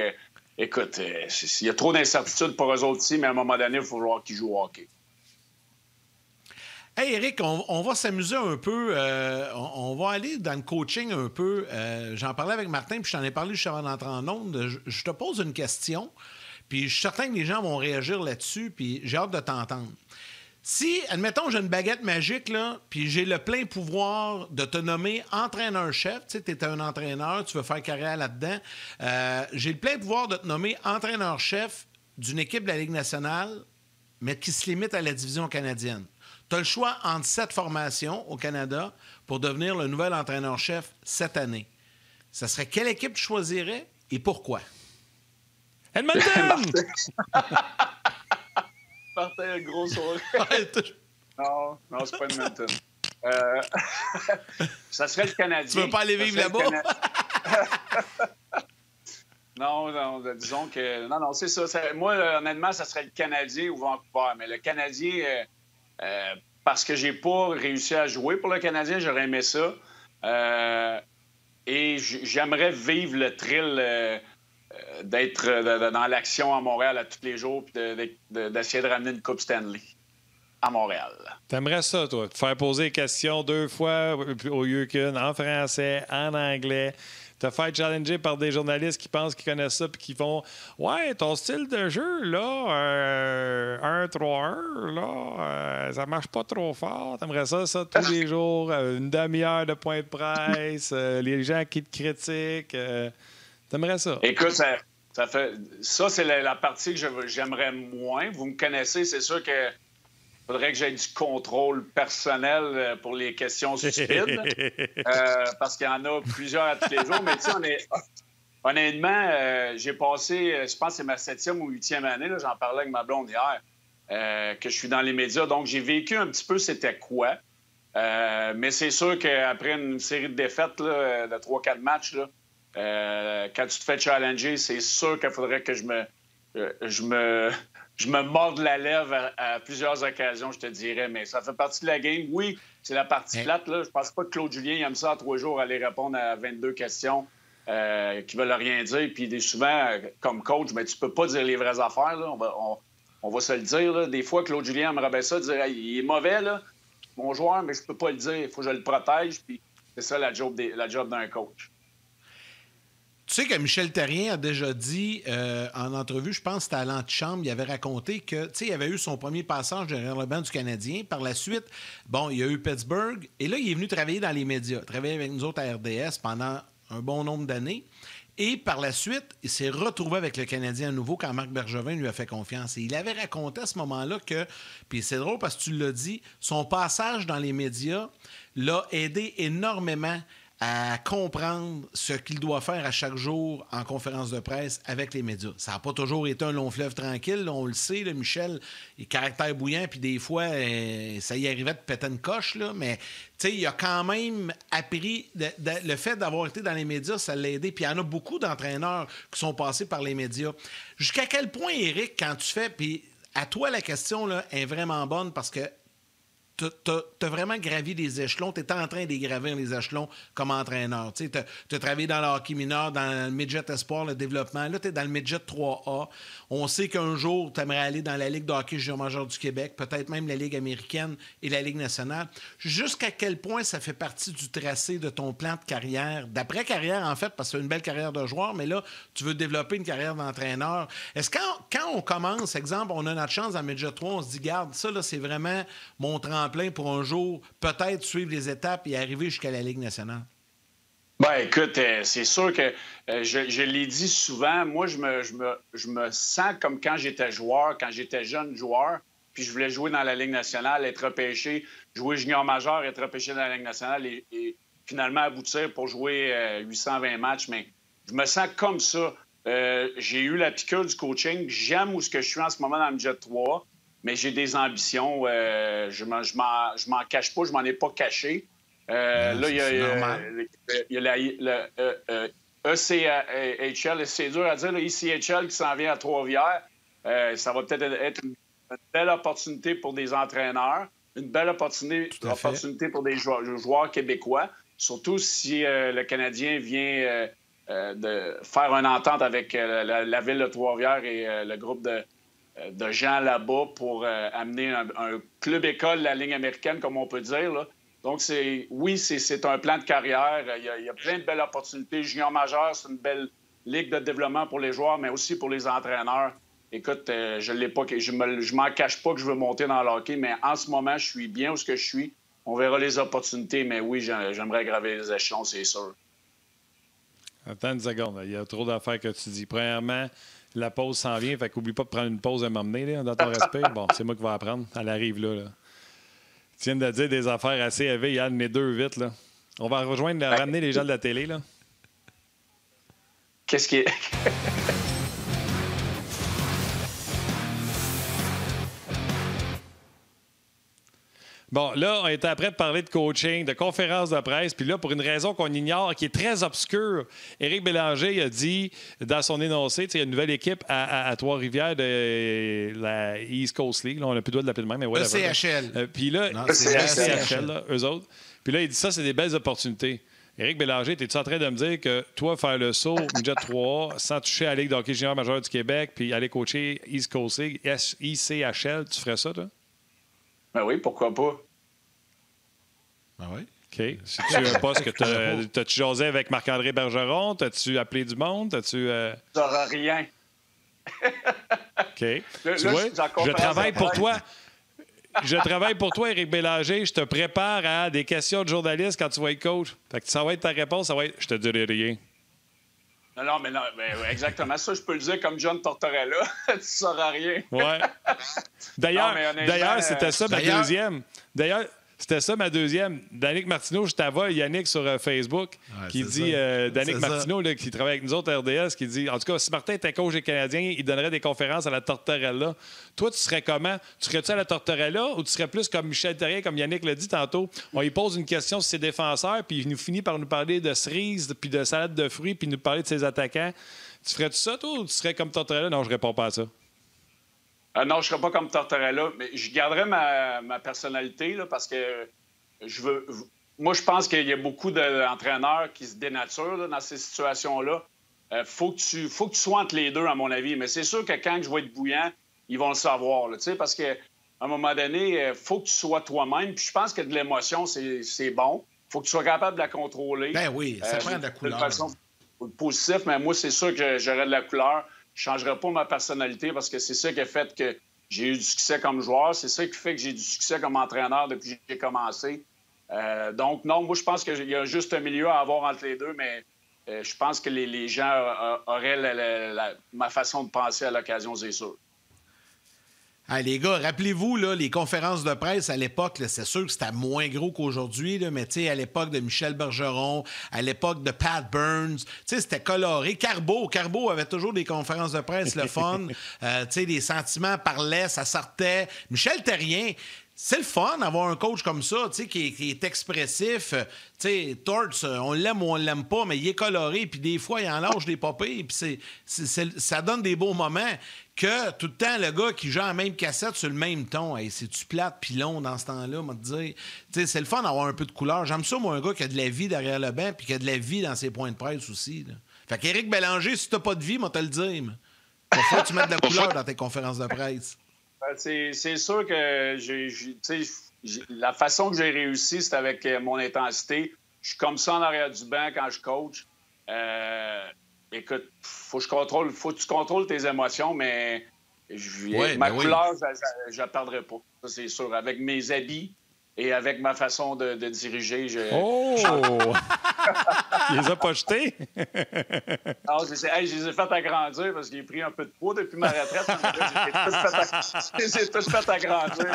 écoute, il y a trop d'incertitudes pour eux autres aussi, mais à un moment donné, il faut voir qu'ils jouent au hockey. Hey, Éric, on va s'amuser un peu. On va aller dans le coaching un peu. J'en parlais avec Martin, puis je t'en ai parlé juste avant d'entrer en onde. Je te pose une question, puis je suis certain que les gens vont réagir là-dessus, puis j'ai hâte de t'entendre. Si, admettons, j'ai une baguette magique, là, puis j'ai le plein pouvoir de te nommer entraîneur-chef, tu sais, tu es un entraîneur, tu veux faire carrière là-dedans, j'ai le plein pouvoir de te nommer entraîneur-chef d'une équipe de la Ligue nationale, mais qui se limite à la division canadienne. Tu as le choix entre 7 formations au Canada pour devenir le nouvel entraîneur-chef cette année. Ça serait quelle équipe tu choisirais et pourquoi? Edmonton! Martin, gros sourire. Non, c'est pas Edmonton. Ça serait le Canadien. Tu veux pas aller vivre là-bas? Non, disons que... Non, c'est ça. Moi, honnêtement, ça serait le Canadien ou Vancouver. Mais le Canadien, parce que j'ai pas réussi à jouer pour le Canadien, j'aurais aimé ça. Et j'aimerais vivre le thrill d'être dans l'action à Montréal à tous les jours puis d'essayer de ramener une Coupe Stanley à Montréal. T'aimerais ça, toi? Te faire poser des questions 2 fois au lieu qu'une, en français, en anglais. Te faire challenger par des journalistes qui pensent qu'ils connaissent ça puis qui font « Ouais, ton style de jeu, là, 1-3-1, là, ça marche pas trop fort. T'aimerais ça tous les jours, une demi-heure de point de presse, les gens qui te critiquent. T'aimerais ça? » Écoute, ça c'est la partie que j'aimerais moins. Vous me connaissez, c'est sûr que faudrait que j'aie du contrôle personnel pour les questions stupides. Parce qu'il y en a plusieurs à tous les jours. Mais tu sais, honnêtement, j'ai passé, je pense que c'est ma 7e ou 8e année, là, j'en parlais avec ma blonde hier, que je suis dans les médias. Donc, j'ai vécu un petit peu c'était quoi. Mais c'est sûr qu'après une série de défaites là, de 3-4 matchs, là, quand tu te fais challenger, c'est sûr qu'il faudrait que je me morde la lèvre à plusieurs occasions, je te dirais, mais ça fait partie de la game. Oui, c'est la partie plate. Là. Je pense pas que Claude Julien aime ça en 3 jours aller répondre à 22 questions qui veulent rien dire. Puis souvent, comme coach, mais tu peux pas dire les vraies affaires. Là. On va se le dire. Là. Des fois, Claude Julien aimerait bien ça, dire hey, il est mauvais, là, mon joueur, mais je peux pas le dire. Il faut que je le protège. Puis c'est ça la job d'un coach. Tu sais que Michel Therrien a déjà dit en entrevue, je pense que c'était à l'antichambre, il avait raconté que, tu sais, il avait eu son premier passage derrière le banc du Canadien. Par la suite, bon, il y a eu Pittsburgh. Et là, il est venu travailler dans les médias, travailler avec nous autres à RDS pendant un bon nombre d'années. Et par la suite, il s'est retrouvé avec le Canadien à nouveau quand Marc Bergevin lui a fait confiance. Et il avait raconté à ce moment-là que, puis c'est drôle parce que tu l'as dit, son passage dans les médias l'a aidé énormément à comprendre ce qu'il doit faire à chaque jour en conférence de presse avec les médias. Ça n'a pas toujours été un long fleuve tranquille, là, on le sait, là, Michel, il est caractère bouillant, puis des fois, ça y arrivait de péter une coche, là, mais il a quand même appris, le fait d'avoir été dans les médias, ça l'a aidé, puis il y en a beaucoup d'entraîneurs qui sont passés par les médias. Jusqu'à quel point, Éric, quand tu fais, puis à toi, la question là, est vraiment bonne, parce que t'as vraiment gravi des échelons. T'es en train de gravir les échelons comme entraîneur. T'as travaillé dans le hockey mineur, dans le midget espoir, le développement. Là, t'es dans le midget 3A. On sait qu'un jour, t'aimerais aller dans la Ligue de hockey junior majeur du Québec, peut-être même la Ligue américaine et la Ligue nationale. Jusqu'à quel point ça fait partie du tracé de ton plan de carrière, d'après-carrière, en fait, parce que c'est une belle carrière de joueur, mais là, tu veux développer une carrière d'entraîneur. Est-ce que quand on commence, exemple, on a notre chance dans le midget 3, on se dit, garde, ça, là, c'est vraiment mon tremplin pour un jour peut-être suivre les étapes et arriver jusqu'à la Ligue nationale? Bien, écoute, c'est sûr que je l'ai dit souvent, moi, je me sens comme quand j'étais joueur, quand j'étais jeune joueur, puis je voulais jouer dans la Ligue nationale, être repêché, jouer junior majeur, être repêché dans la Ligue nationale et finalement aboutir pour jouer 820 matchs. Mais je me sens comme ça. J'ai eu la piqûre du coaching. J'aime où ce que je suis en ce moment dans le Jet 3. Mais j'ai des ambitions. Je m'en cache pas, je m'en ai pas caché. Là, il y a le ECHL, c'est dur à dire, le ECHL qui s'en vient à Trois-Rivières. Ça va peut-être être une belle opportunité pour des entraîneurs, une belle opportunité pour des joueurs québécois, surtout si le Canadien vient de faire une entente avec la ville de Trois-Rivières et le groupe de gens là-bas pour amener un club-école de la ligne américaine, comme on peut dire, là. Donc, c'est un plan de carrière. Il y a plein de belles opportunités. Junior majeur, c'est une belle ligue de développement pour les joueurs, mais aussi pour les entraîneurs. Écoute, je m'en cache pas que je veux monter dans le hockey, mais en ce moment, je suis bien où je suis. On verra les opportunités, mais oui, j'aimerais graver les échelons, c'est sûr. Attends une seconde. Il y a trop d'affaires que tu dis. Premièrement, la pause s'en vient, fait qu'oublie pas de prendre une pause à m'emmener, là, dans ton respect. Bon, c'est moi qui vais apprendre. Elle arrive là. Tu viens de dire des affaires assez élevées, Yann, mes deux vite, là. On va ramener les gens de la télé, là. Qu'est-ce qui est... Bon, là, on était après de parler de coaching, de conférences de presse, puis là, pour une raison qu'on ignore, qui est très obscure, Éric Bélanger a dit dans son énoncé, il y a une nouvelle équipe à Trois-Rivières de la East Coast League. Là, on n'a plus le droit de l'appeler de même, mais whatever. Le CHL. Puis là, c'est CHL, là, eux autres. Puis là, il dit ça, c'est des belles opportunités. Éric Bélanger, es-tu en train de me dire que toi, faire le saut Midget 3 sans toucher à la Ligue de hockey junior majeur du Québec, puis aller coacher East Coast League, ICHL, tu ferais ça, toi? Ben oui, pourquoi pas? Ben oui. OK. C'est-tu un poste que t'as-tu jasé avec Marc-André Bergeron? T'as-tu appelé du monde? T'as-tu... Ça rien. OK. Tu vois, je travaille pour toi. Je travaille pour toi, Éric Bélanger. Je te prépare à des questions de journalistes quand tu vas être coach. Fait que ça va être ta réponse, ça va être « Je te dirai rien ». Non, mais exactement ça, je peux le dire comme John Tortorella. Tu ne sauras rien. Ouais. D'ailleurs, c'était ça ma deuxième. D'ailleurs, c'était ça ma deuxième. Danick Martineau, je t'avoue, Yannick sur Facebook, qui dit, Danick Martineau, là, qui travaille avec nous autres à RDS, qui dit, en tout cas, si Martin était coach des Canadiens, il donnerait des conférences à la Tortorella. Toi, tu serais comment? Tu serais-tu à la Tortorella ou tu serais plus comme Michel Therrien, comme Yannick l'a dit tantôt? On lui pose une question sur ses défenseurs, puis il nous finit par nous parler de cerises, puis de salade de fruits, puis nous parler de ses attaquants. Tu ferais-tu ça, toi, ou tu serais comme Tortorella? Non, je réponds pas à ça. Non, je ne serais pas comme Tortorella, mais je garderais ma personnalité là, parce que moi, je pense qu'il y a beaucoup d'entraîneurs qui se dénaturent là, dans ces situations-là. Faut que tu sois entre les deux, à mon avis. Mais c'est sûr que quand je vais être bouillant, ils vont le savoir. Là, parce qu'à un moment donné, il faut que tu sois toi-même. Puis je pense que de l'émotion, c'est bon. Il faut que tu sois capable de la contrôler. Ben oui, ça prend de la couleur. De façon positive, mais moi, c'est sûr que j'aurais de la couleur. Je ne changerais pas ma personnalité parce que c'est ça qui a fait que j'ai eu du succès comme joueur. C'est ça qui fait que j'ai du succès comme entraîneur depuis que j'ai commencé. Donc, non, moi, je pense qu'il y a juste un milieu à avoir entre les deux, mais je pense que les gens auraient ma façon de penser à l'occasion, c'est sûr. Hey, les gars, rappelez-vous, là, les conférences de presse à l'époque, là, c'est sûr que c'était moins gros qu'aujourd'hui, là, mais à l'époque de Michel Bergeron, à l'époque de Pat Burns, c'était coloré. Carbeau avait toujours des conférences de presse, le fun. Les sentiments parlaient, ça sortait. Michel Therrien, c'est le fun d'avoir un coach comme ça, qui est expressif. Torts, on l'aime ou on l'aime pas, mais il est coloré, puis des fois, il en lâche des popées, puis ça donne des beaux moments. Que tout le temps, le gars qui joue la même cassette sur le même ton, hey, c'est-tu plate puis long dans ce temps-là, moi, te dire. C'est le fun d'avoir un peu de couleur. J'aime ça, moi, un gars qui a de la vie derrière le banc puis qui a de la vie dans ses points de presse aussi. Là. Fait qu'Éric Bélanger, si t'as pas de vie, moi, te le dire. Faut que tu mettes de la couleur dans tes conférences de presse. C'est sûr que la façon que j'ai réussi, c'est avec mon intensité. Je suis comme ça en arrière du banc quand je coach. Écoute, faut que tu contrôles tes émotions, mais ma couleur, je la perdrai pas. Ça, c'est sûr. Avec mes habits et avec ma façon de diriger, Il les a pas jetés? Non, je les ai fait agrandir parce qu'il a pris un peu de poids depuis ma retraite. Je les ai tous fait agrandir.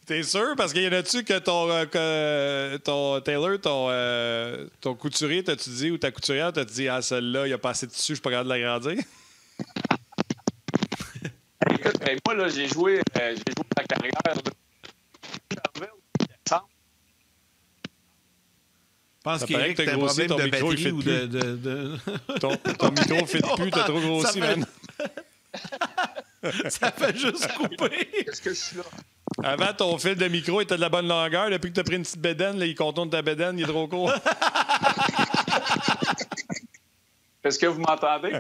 T'es sûr? Parce qu'il y en a-tu que ton Taylor, ton couturier, t'as-tu dit, ou ta couturière, t'as dit, ah, celle-là, il a passé dessus, je suis pas capable de l'agrandir? Écoute, moi, là, j'ai joué ma carrière de Je pense qu'Éric, t'as un problème de batterie ou de... Ton micro ne fait plus, t'as trop grossi, man. Ça fait juste couper. Est-ce que je suis là? Avant, ton fil de micro était de la bonne longueur. Depuis que tu as pris une petite bédaine, là, il contourne ta bédaine, il est trop court. Est-ce que vous m'entendez?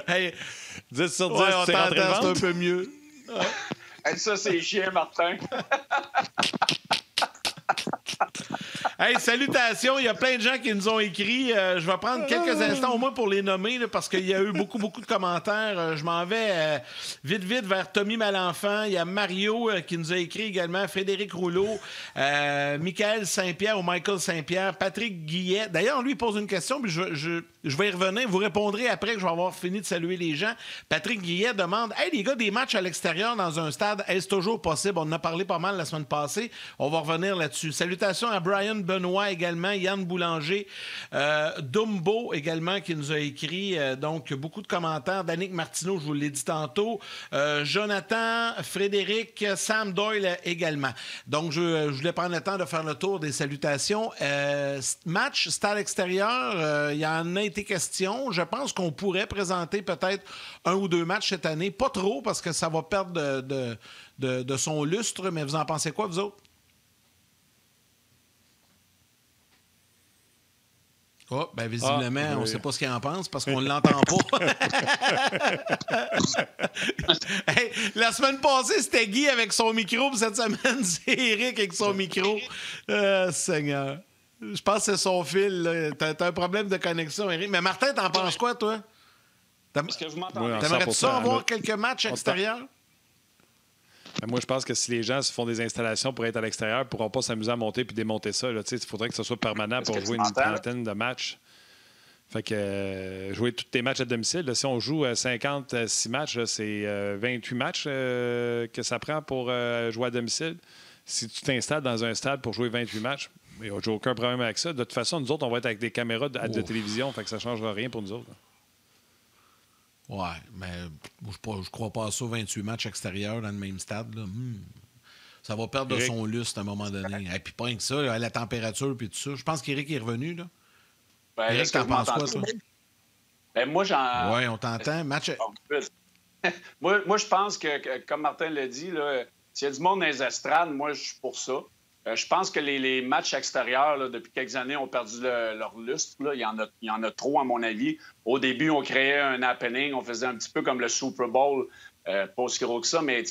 Hey, 10 sur 10, Ouais, on c'est rentré le t'entend, c'est un ventre. peu mieux. Hey, ça, c'est chiant, Martin. Hey, salutations. Il y a plein de gens qui nous ont écrit. Je vais prendre quelques instants au moins pour les nommer là, parce qu'il y a eu beaucoup de commentaires. Je m'en vais vite vers Tommy Malenfant. Il y a Mario qui nous a écrit également. Frédéric Rouleau. Michael Saint-Pierre ou Michael Saint-Pierre. Patrick Guillet. D'ailleurs, lui, il pose une question, puis je vais y revenir. Vous répondrez après que je vais avoir fini de saluer les gens. Patrick Guillet demande « Hey, les gars, des matchs à l'extérieur dans un stade, est-ce toujours possible? » On en a parlé pas mal la semaine passée. On va revenir là-dessus. Salutations à Brian Benoît également, Yann Boulanger, Dumbo également qui nous a écrit. Donc, beaucoup de commentaires. Danick Martineau, je vous l'ai dit tantôt. Jonathan, Frédéric, Sam Doyle également. Donc, je voulais prendre le temps de faire le tour des salutations. Match, stade extérieur, il y en a été question. Je pense qu'on pourrait présenter peut-être 1 ou 2 matchs cette année. Pas trop, parce que ça va perdre de son lustre. Mais vous en pensez quoi, vous autres? Oh, ben visiblement, on ne sait pas ce qu'il en pense parce qu'on ne l'entend pas. Hey, la semaine passée, c'était Guy avec son micro, puis cette semaine, c'est Éric avec son micro. Seigneur. Je pense que c'est son fil. T'as un problème de connexion, Éric. Mais Martin, t'en penses quoi, toi? Est-ce que vous m'entendez? T'aimerais-tu ça avoir quelques matchs extérieurs? Moi, je pense que si les gens se font des installations pour être à l'extérieur, ils ne pourront pas s'amuser à monter puis démonter ça. Il faudrait que ce soit permanent pour jouer une trentaine de matchs. Fait que jouer tous tes matchs à domicile, là, si on joue 56 matchs, là, c'est 28 matchs que ça prend pour jouer à domicile. Si tu t'installes dans un stade pour jouer 28 matchs, il n'y a aucun problème avec ça. De toute façon, nous autres, on va être avec des caméras de télévision, fait que ça ne changera rien pour nous autres. Là. Ouais, mais je crois pas à ça, 28 matchs extérieurs dans le même stade. Là. Ça va perdre de son lustre à un moment donné. Et puis pas rien que ça, là, la température puis tout ça. Je pense qu'Éric est revenu, là. Ben, Éric, t'en penses quoi, toi? Ben, moi, Oui, on t'entend. Match... moi, je pense que, comme Martin l'a dit, là, s'il y a du monde dans les estrades, moi, je suis pour ça. Je pense que les matchs extérieurs, là, depuis quelques années, ont perdu leur lustre. Là. Il y en a trop, à mon avis. Au début, on créait un happening. On faisait un petit peu comme le Super Bowl. Pas aussi gros que ça, mais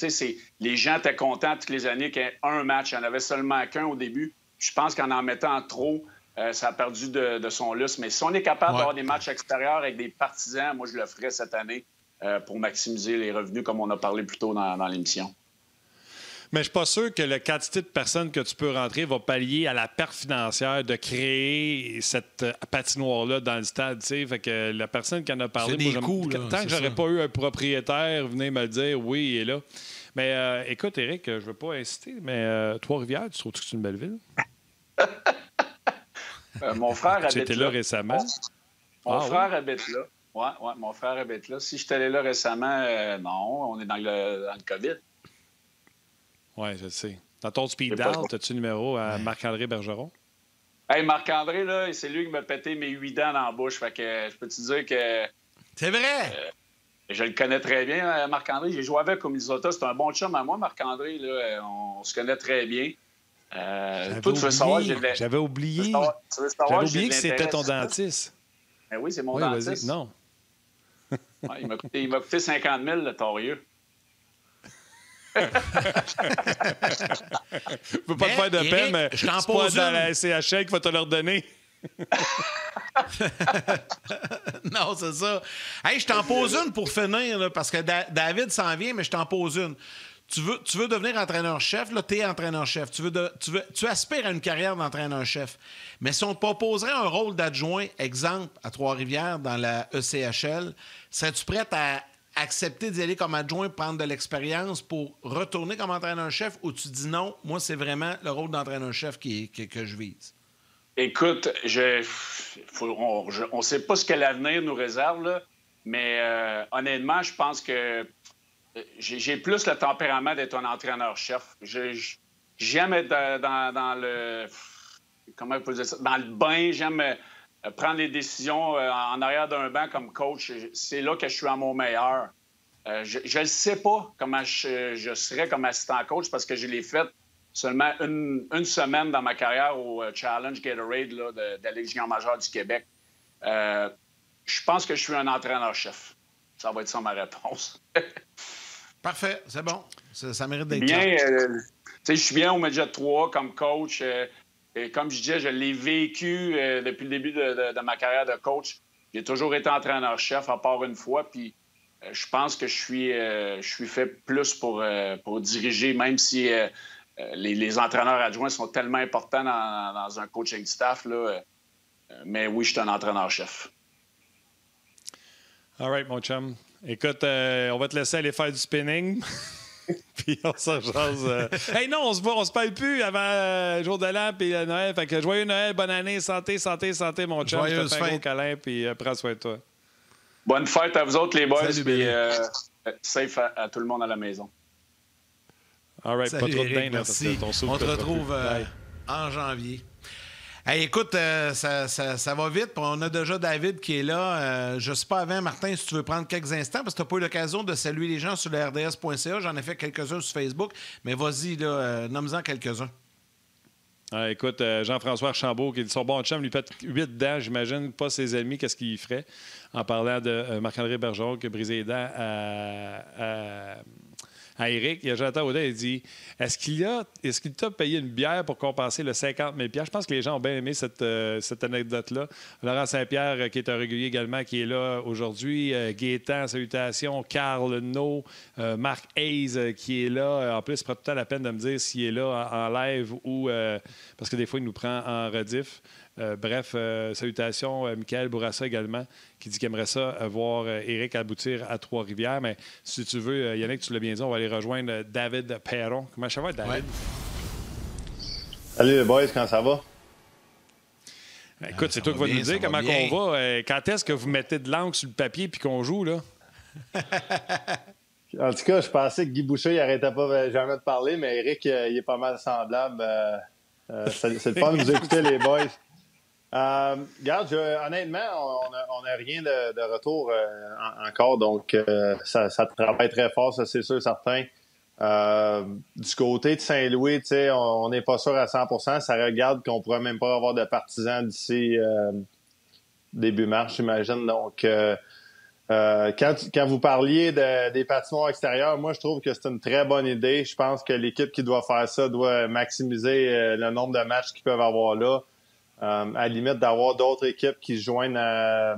les gens étaient contents toutes les années qu'il y ait un match. Il n'y en avait seulement qu'un au début. Je pense qu'en mettant trop, ça a perdu de son lustre. Mais si on est capable d'avoir des matchs extérieurs avec des partisans, moi, je le ferais cette année pour maximiser les revenus, comme on a parlé plus tôt dans l'émission. Mais je suis pas sûr que la quantité de personnes que tu peux rentrer va pallier à la perte financière de créer cette patinoire-là dans le stade. T'sais. Fait que la personne qui en a parlé, tant que j'aurais pas eu un propriétaire venir me le dire, oui, il est là. Mais écoute, Éric, je veux pas inciter, mais Trois-Rivières, tu trouves que c'est une belle ville? Mon frère habite là. Tu étais là récemment? Mon frère habite là. Oui, mon frère habite là. Si j'étais allé là récemment, non, on est dans le COVID. Oui, je sais. Dans ton speed dial, as-tu le numéro à Marc-André Bergeron? Hey, Marc-André, là, c'est lui qui m'a pété mes 8 dents dans la bouche. Fait que je peux te dire que... C'est vrai! Je le connais très bien, Marc-André. J'ai joué avec au Minnesota. C'est un bon chum à moi, Marc-André. Là, on se connaît très bien. J'avais oublié. J'avais oublié que c'était ton dentiste. Ben oui, c'est mon dentiste. Non. Ouais, il m'a coûté 50 000, le torieux. Je veux pas te faire de peine, mais je t'en c'est pas pose dans la SCHL qu'il va te leur donner. Non, c'est ça. Hey, je t'en pose une pour finir, là, parce que David s'en vient, mais je t'en pose une. Tu veux devenir entraîneur-chef, là, t'es entraîneur-chef. Tu aspires à une carrière d'entraîneur-chef. Mais si on te proposerait un rôle d'adjoint, exemple, à Trois-Rivières, dans la ECHL, serais-tu prête à accepter d'y aller comme adjoint, prendre de l'expérience pour retourner comme entraîneur-chef, ou tu dis non, moi, c'est vraiment le rôle d'entraîneur-chef que je vise? Écoute, on ne sait pas ce que l'avenir nous réserve, là, mais honnêtement, je pense que j'ai plus le tempérament d'être un entraîneur-chef. J'aime être dans le... Comment on peut dire ça? Dans le bain, j'aime prendre les décisions en arrière d'un banc comme coach. C'est là que je suis à mon meilleur. Je ne sais pas comment je serais comme assistant coach parce que je l'ai fait seulement une semaine dans ma carrière au Challenge Gatorade là, de la Ligue junior majeure du Québec. Je pense que je suis un entraîneur-chef. Ça va être ça ma réponse. Parfait, c'est bon. Ça mérite d'être bien. Je suis bien au Midget 3 comme coach. Et comme je disais, je l'ai vécu depuis le début de ma carrière de coach. J'ai toujours été entraîneur-chef, à part une fois. Puis je pense que je suis fait plus pour diriger, même si les entraîneurs adjoints sont tellement importants dans un coaching staff. Là, mais oui, je suis un entraîneur-chef. All right, mon chum. Écoute, on va te laisser aller faire du spinning. Puis on s'en jase. Hey, non, on se parle plus avant le jour de l'an puis Noël. Fait que joyeux Noël, bonne année, santé, mon chum. Je te fais un gros câlin puis prends soin de toi. Bonne fête à vous autres, les boys. Salut, puis safe à tout le monde à la maison. All right, salut, pas trop de Éric, bain, merci. On te retrouve en janvier. Hey, écoute, ça va vite. On a déjà David qui est là. Je ne sais pas avant, Martin, si tu veux prendre quelques instants, parce que tu n'as pas eu l'occasion de saluer les gens sur le RDS.ca. J'en ai fait quelques-uns sur Facebook. Mais vas-y, nomme-en quelques-uns. Écoute, Jean-François Archambault, qui dit son bon chum, lui pète 8 dents, j'imagine, pas ses ennemis, qu'est-ce qu'il ferait? En parlant de Marc-André Bergeron qui a brisé les dents à Éric. Il y a Jonathan Audet, il dit est-ce qu'il t'a payé une bière pour compenser le 50 000 $? Je pense que les gens ont bien aimé cette anecdote-là. Laurent Saint-Pierre, qui est un régulier également, qui est là aujourd'hui. Gaétan, salutations. Carl No. Marc Hayes, qui est là. En plus, il prend tout le temps la peine de me dire s'il est là en live ou. Parce que des fois, il nous prend en rediff. Bref, salutations. Michael Bourassa également, qui dit qu'il aimerait ça voir Éric aboutir à Trois-Rivières. Mais si tu veux, Yannick, tu l'as bien dit, on va aller rejoindre David Perron. Comment ça va, David? Ouais. Salut les boys, comment ça va? Écoute, c'est toi qui vas nous dire comment on va. Quand est-ce que vous mettez de l'encre sur le papier puis qu'on joue, là? En tout cas, je pensais que Guy Boucher, il n'arrêtait pas jamais de parler, mais Éric, il est pas mal semblable. C'est le fun de vous écouter, les boys. Regarde, honnêtement, on n'a rien de retour encore, donc ça travaille très fort, ça c'est sûr, certain. Du côté de Saint-Louis, on n'est pas sûr à 100%. Ça regarde qu'on ne pourrait même pas avoir de partisans d'ici début mars, j'imagine. Donc, quand vous parliez des patinoires extérieurs, moi, je trouve que c'est une très bonne idée. Je pense que l'équipe qui doit faire ça doit maximiser le nombre de matchs qu'ils peuvent avoir là. À la limite, d'avoir d'autres équipes qui se joignent à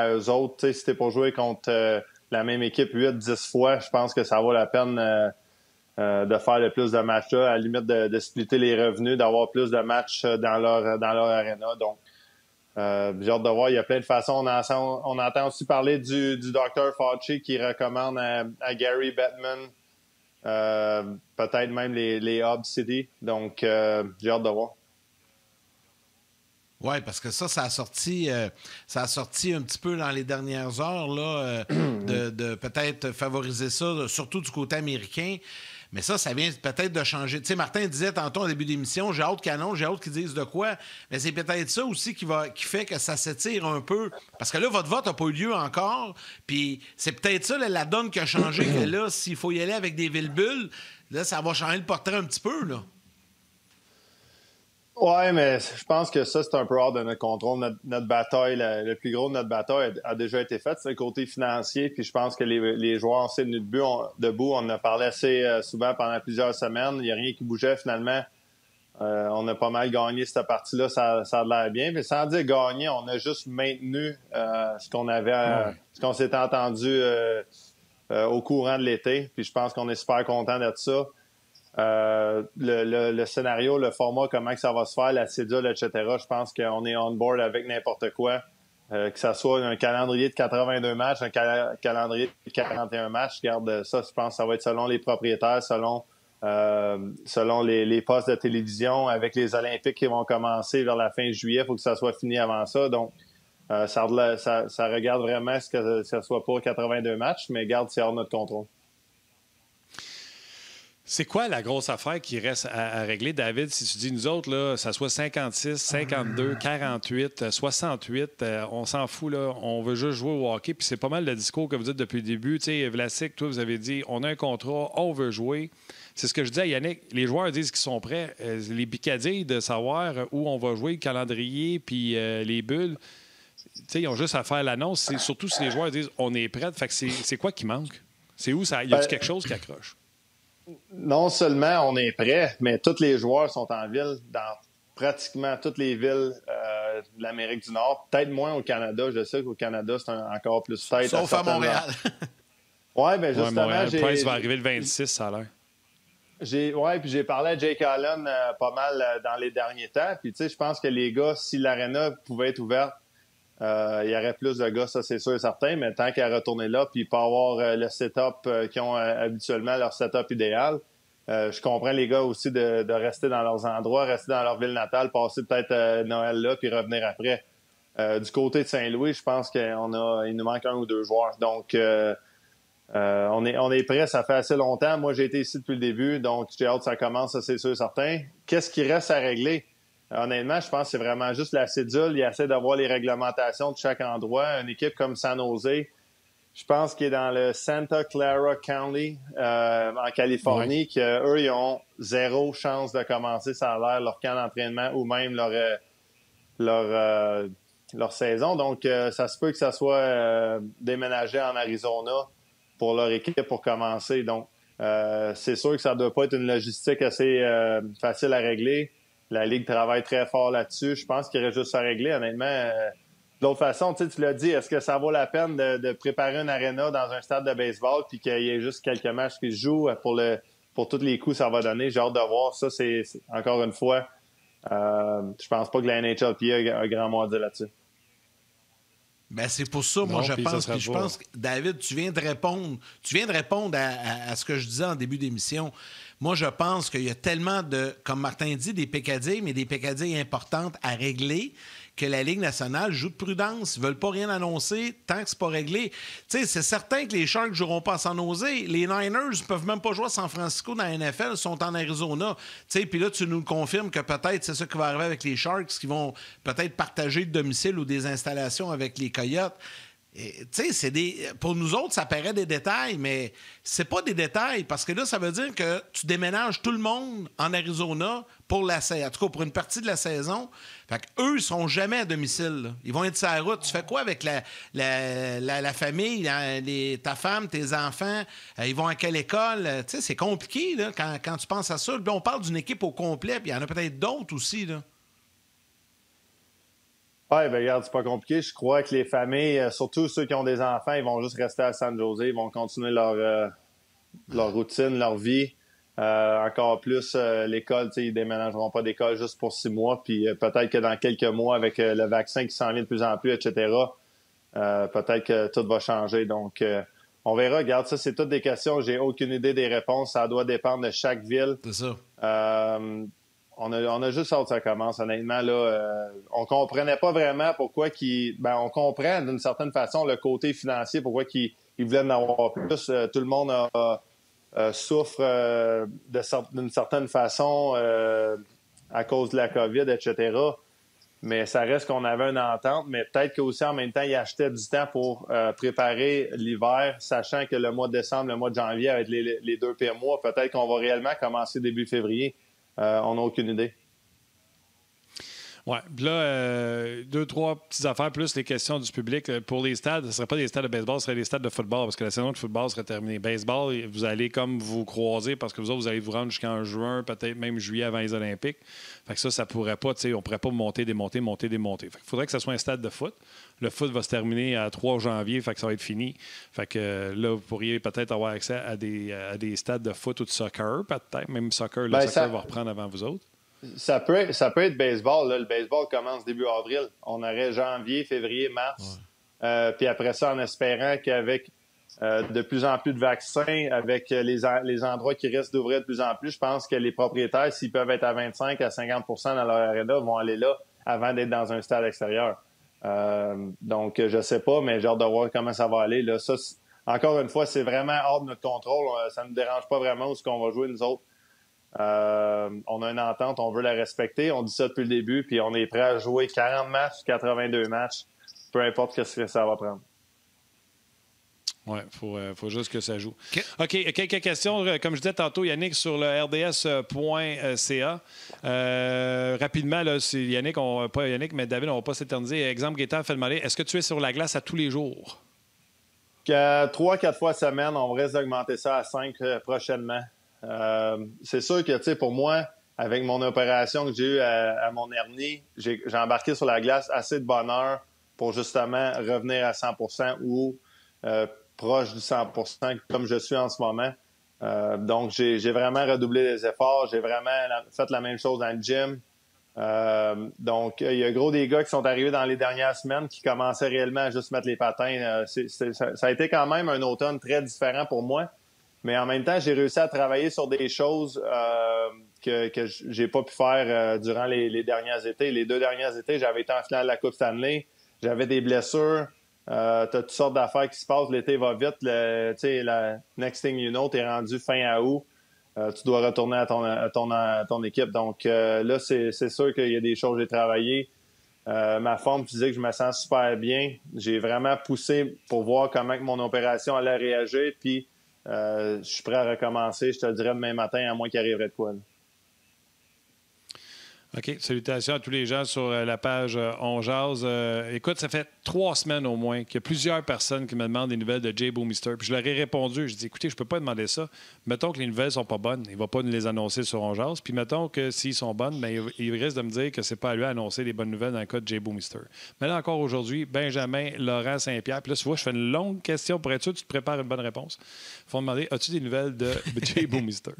eux autres. Si t'es pour jouer contre la même équipe 8-10 fois, je pense que ça vaut la peine de faire le plus de matchs-là. À la limite, de splitter les revenus, d'avoir plus de matchs dans leur arena. Donc, j'ai hâte de voir. Il y a plein de façons. On entend aussi parler du Dr. Fauci qui recommande à Gary Bettman peut-être même les Hub City. Donc, j'ai hâte de voir. Oui, parce que ça a sorti un petit peu dans les dernières heures là, de peut-être favoriser ça, surtout du côté américain. Mais ça vient peut-être de changer. Tu sais, Martin disait tantôt au début d'émission, j'ai hâte qu'ils annoncent, j'ai hâte qu'ils disent de quoi. Mais c'est peut-être ça aussi qui fait que ça s'étire un peu. Parce que là, votre vote n'a pas eu lieu encore. Puis c'est peut-être ça, la donne qui a changé, que là, s'il faut y aller avec des villes-bulles, là, ça va changer le portrait un petit peu, là. Ouais, mais je pense que ça, c'est un peu hors de notre contrôle. Notre bataille, le plus gros de notre bataille a déjà été faite. C'est le côté financier. Puis je pense que les joueurs ont tenu debout. On en a parlé assez souvent pendant plusieurs semaines. Il n'y a rien qui bougeait finalement. On a pas mal gagné cette partie-là. Ça a l'air bien. Mais sans dire gagner, on a juste maintenu ce qu'on s'était entendu au courant de l'été. Puis je pense qu'on est super content de ça. Le scénario, le format, comment que ça va se faire, la cédule, etc. Je pense qu'on est on board avec n'importe quoi. Que ça soit un calendrier de 82 matchs, un calendrier de 41 matchs. Regarde, ça, je pense que ça va être selon les propriétaires, selon les postes de télévision, avec les Olympiques qui vont commencer vers la fin juillet. Il faut que ça soit fini avant ça. Donc, ça regarde vraiment que ça soit pas 82 matchs, mais garde, c'est hors de notre contrôle. C'est quoi la grosse affaire qui reste à régler, David? Si tu dis, nous autres, là, ça soit 56, 52, 48, 68, on s'en fout, là. On veut juste jouer au hockey. Puis c'est pas mal le discours que vous dites depuis le début. Tu sais, Vlasic, toi, vous avez dit, on a un contrat, on veut jouer. C'est ce que je dis à Yannick. Les joueurs disent qu'ils sont prêts. Les bicadilles de savoir où on va jouer, le calendrier, puis les bulles. ils ont juste à faire l'annonce. C'est surtout si les joueurs disent on est prêts. Fait que c'est quoi qui manque? C'est où ça? Y a-t-il quelque chose qui accroche? Non seulement on est prêt, mais tous les joueurs sont en ville dans pratiquement toutes les villes de l'Amérique du Nord. Peut-être moins au Canada. Je sais qu'au Canada, c'est encore plus tête. Sauf à Montréal. Oui, bien justement. Price va arriver le 26, ça a l'air. Puis j'ai parlé à Jake Allen pas mal dans les derniers temps. Puis tu sais, je pense que les gars, si l'aréna pouvait être ouverte, il y aurait plus de gars, ça c'est sûr et certain, mais tant qu'à retourner là, puis pas avoir le setup qu'ils ont habituellement, leur setup idéal, je comprends les gars aussi de rester dans leurs endroits, rester dans leur ville natale, passer peut-être Noël là, puis revenir après. Du côté de Saint-Louis, je pense qu'il nous manque 1 ou 2 joueurs. Donc, on est prêt, ça fait assez longtemps. Moi, j'ai été ici depuis le début, donc j'ai hâte que ça commence, ça c'est sûr et certain. Qu'est-ce qui reste à régler? Honnêtement, je pense que c'est vraiment juste la cédule. Il essaie d'avoir les réglementations de chaque endroit. Une équipe comme San Jose, je pense qu'il est dans le Santa Clara County en Californie, qu'eux, ils ont 0 chance de commencer, ça a l'air, leur camp d'entraînement ou même leur saison. Donc, ça se peut que ça soit déménagé en Arizona pour leur équipe pour commencer. Donc, c'est sûr que ça ne doit pas être une logistique assez facile à régler. La Ligue travaille très fort là-dessus. Je pense qu'il reste juste à régler, honnêtement. De l'autre façon, tu l'as dit, est-ce que ça vaut la peine de préparer une aréna dans un stade de baseball puis qu'il y ait juste quelques matchs qui se jouent pour tous les coups ça va donner? J'ai hâte de voir ça. C'est encore une fois, je pense pas que la NHLPA a un grand mot à dire là-dessus. Ben c'est pour ça, moi, je pense que, David, tu viens de répondre à ce que je disais en début d'émission. Moi, je pense qu'il y a tellement de, comme Martin dit, des peccadilles, mais des peccadilles importantes à régler, que la Ligue nationale joue de prudence. Ils ne veulent pas rien annoncer tant que c'est pas réglé. Tu sais, c'est certain que les Sharks ne joueront pas à San Jose. Les Niners ne peuvent même pas jouer à San Francisco dans la NFL, ils sont en Arizona. Tu sais, puis là, tu nous confirmes que peut-être c'est ça qui va arriver avec les Sharks, qui vont peut-être partager de domicile ou des installations avec les Coyotes. Tu sais, pour nous autres, ça paraît des détails, mais c'est pas des détails parce que là, ça veut dire que tu déménages tout le monde en Arizona pour en tout cas pour une partie de la saison. Fait qu'eux, ils seront jamais à domicile. Là. Ils vont être sur la route. Tu fais quoi avec la famille, ta femme, tes enfants? Ils vont à quelle école? Tu sais, c'est compliqué là, quand tu penses à ça. Puis on parle d'une équipe au complet, puis il y en a peut-être d'autres aussi, là. Oui, bien, regarde, c'est pas compliqué. Je crois que les familles, surtout ceux qui ont des enfants, ils vont juste rester à San Jose. Ils vont continuer leur routine, leur vie. Encore plus, l'école, ils déménageront pas d'école juste pour 6 mois. Puis peut-être que dans quelques mois, avec le vaccin qui s'en vient de plus en plus, etc., peut-être que tout va changer. Donc, on verra. Regarde, ça, c'est toutes des questions. J'ai aucune idée des réponses. Ça doit dépendre de chaque ville. C'est ça. On a juste hâte que ça commence, honnêtement. Là, on comprenait pas vraiment pourquoi on comprend d'une certaine façon le côté financier, pourquoi ils voulaient en avoir plus. Tout le monde souffre d'une certaine façon à cause de la COVID, etc. Mais ça reste qu'on avait une entente, mais peut-être qu'aussi en même temps, ils achetaient du temps pour préparer l'hiver, sachant que le mois de décembre, le mois de janvier, avec les 2 pires mois, peut-être qu'on va réellement commencer début février. On n'a aucune idée. Oui. Puis là, 2-3 petites affaires, plus les questions du public. Pour les stades, ce ne seraient pas des stades de baseball, ce seraient des stades de football, parce que la saison de football serait terminée. Baseball, vous allez comme vous croiser, parce que vous allez vous rendre jusqu'en juin, peut-être même juillet avant les Olympiques. Fait que ça pourrait pas, on ne pourrait pas monter, démonter. Fait qu'il faudrait que ce soit un stade de foot. Le foot va se terminer à 3 janvier, fait que ça va être fini. Fait que là, vous pourriez peut-être avoir accès à des stades de foot ou de soccer, peut-être. Même soccer, soccer va reprendre avant vous autres. Ça peut être baseball. Là. Le baseball commence début avril. On aurait janvier, février, mars. Ouais. Puis après ça, en espérant qu'avec de plus en plus de vaccins, avec les endroits qui risquent d'ouvrir de plus en plus, je pense que les propriétaires, s'ils peuvent être à 25 à 50 % dans leur aréna, vont aller là avant d'être dans un stade extérieur. Donc, je sais pas, mais j'ai hâte de voir comment ça va aller. Là, ça, encore une fois, c'est vraiment hors de notre contrôle. Ça ne nous dérange pas vraiment où est-ce qu'on va jouer, nous autres. On a une entente, on veut la respecter. On dit ça depuis le début, puis on est prêt à jouer 40 matchs, 82 matchs, peu importe ce que ça va prendre. Oui, il faut juste que ça joue. OK, quelques questions. Comme je disais tantôt, Yannick, sur le rds.ca. Rapidement, là, c'est Yannick, pas Yannick, mais David, on ne va pas s'éterniser. Exemple, Gaétan fait demander, est-ce que tu es sur la glace à tous les jours? 3-4 fois semaine, on risque d'augmenter ça à 5 prochainement. C'est sûr que, tu sais, pour moi, avec mon opération que j'ai eue à mon hernie, j'ai embarqué sur la glace assez de bonne heure pour justement revenir à 100% ou proche du 100% comme je suis en ce moment. Donc, j'ai vraiment redoublé les efforts. J'ai vraiment fait la même chose dans le gym. Donc, il y a gros des gars qui sont arrivés dans les dernières semaines qui commençaient réellement à juste mettre les patins. Ça a été quand même un automne très différent pour moi. Mais en même temps, j'ai réussi à travailler sur des choses que j'ai pas pu faire durant les derniers étés. Les 2 derniers étés, j'avais été en finale de la Coupe Stanley. J'avais des blessures. T'as toutes sortes d'affaires qui se passent. L'été va vite. La next thing you know, t'es rendu fin à août. Tu dois retourner à ton équipe. Donc là, c'est sûr qu'il y a des choses que j'ai travaillées. Ma forme physique, je me sens super bien. J'ai vraiment poussé pour voir comment que mon opération allait réagir. Puis je suis prêt à recommencer, je te le dirais demain matin, à moins qu'il arriverait de quoi. Là. OK. Salutations à tous les gens sur la page On Jase. Écoute, ça fait 3 semaines au moins qu'il y a plusieurs personnes qui me demandent des nouvelles de Jay Bouwmeester. Puis je leur ai répondu, je dis, écoutez, je peux pas demander ça. Mettons que les nouvelles sont pas bonnes, il va pas nous les annoncer sur On Jase. Puis mettons que s'ils sont bonnes, bien, il risque de me dire que c'est pas à lui d'annoncer les bonnes nouvelles dans le cas de Jay Bouwmeester. Mais là encore aujourd'hui, Benjamin Laurent Saint-Pierre. Puis là, tu vois, je fais une longue question pour être sûr que tu te prépares une bonne réponse. Ils vont demander, as-tu des nouvelles de Jay Bouwmeester?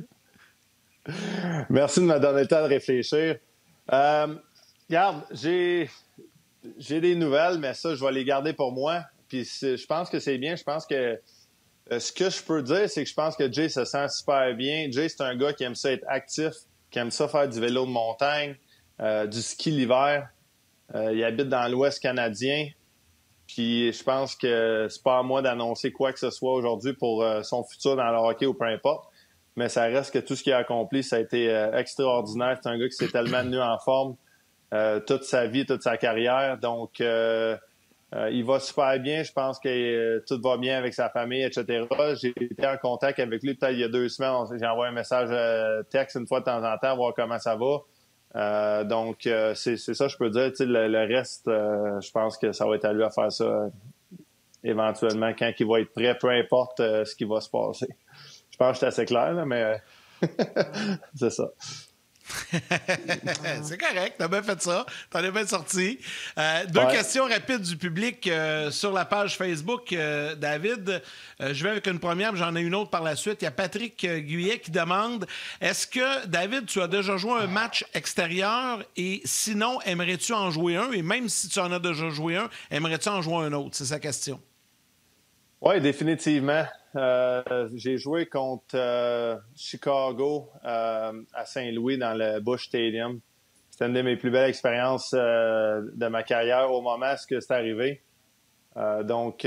Merci de me donner le temps de réfléchir. Regarde, j'ai des nouvelles, mais ça, je vais les garder pour moi. Puis je pense que c'est bien. Je pense que ce que je peux dire, c'est que je pense que Jay se sent super bien. Jay, c'est un gars qui aime ça être actif, qui aime ça faire du vélo de montagne, du ski l'hiver. Il habite dans l'Ouest canadien. Puis je pense que c'est pas à moi d'annoncer quoi que ce soit aujourd'hui pour son futur dans le hockey ou peu importe. Mais ça reste que tout ce qu'il a accompli, ça a été extraordinaire. C'est un gars qui s'est tellement tenu en forme toute sa vie, toute sa carrière. Donc, il va super bien. Je pense que tout va bien avec sa famille, etc. J'ai été en contact avec lui peut-être il y a 2 semaines. J'ai envoyé un message texte une fois de temps en temps, voir comment ça va. Donc, c'est ça, je peux dire. Le reste, je pense que ça va être à lui à faire ça éventuellement quand il va être prêt, peu importe ce qui va se passer. Je pense que c'est assez clair, là, mais c'est ça. C'est correct, t'as bien fait ça. T'en es bien sorti. 2 questions rapides du public sur la page Facebook, David. Je vais avec une première, mais j'en ai une autre par la suite. Il y a Patrick Guyet qui demande, est-ce que, David, tu as déjà joué un match extérieur et sinon, aimerais-tu en jouer un? Et même si tu en as déjà joué un, aimerais-tu en jouer un autre? C'est sa question. Oui, définitivement. J'ai joué contre Chicago à Saint-Louis dans le Busch Stadium. C'était une de mes plus belles expériences de ma carrière au moment où c'est arrivé. Donc,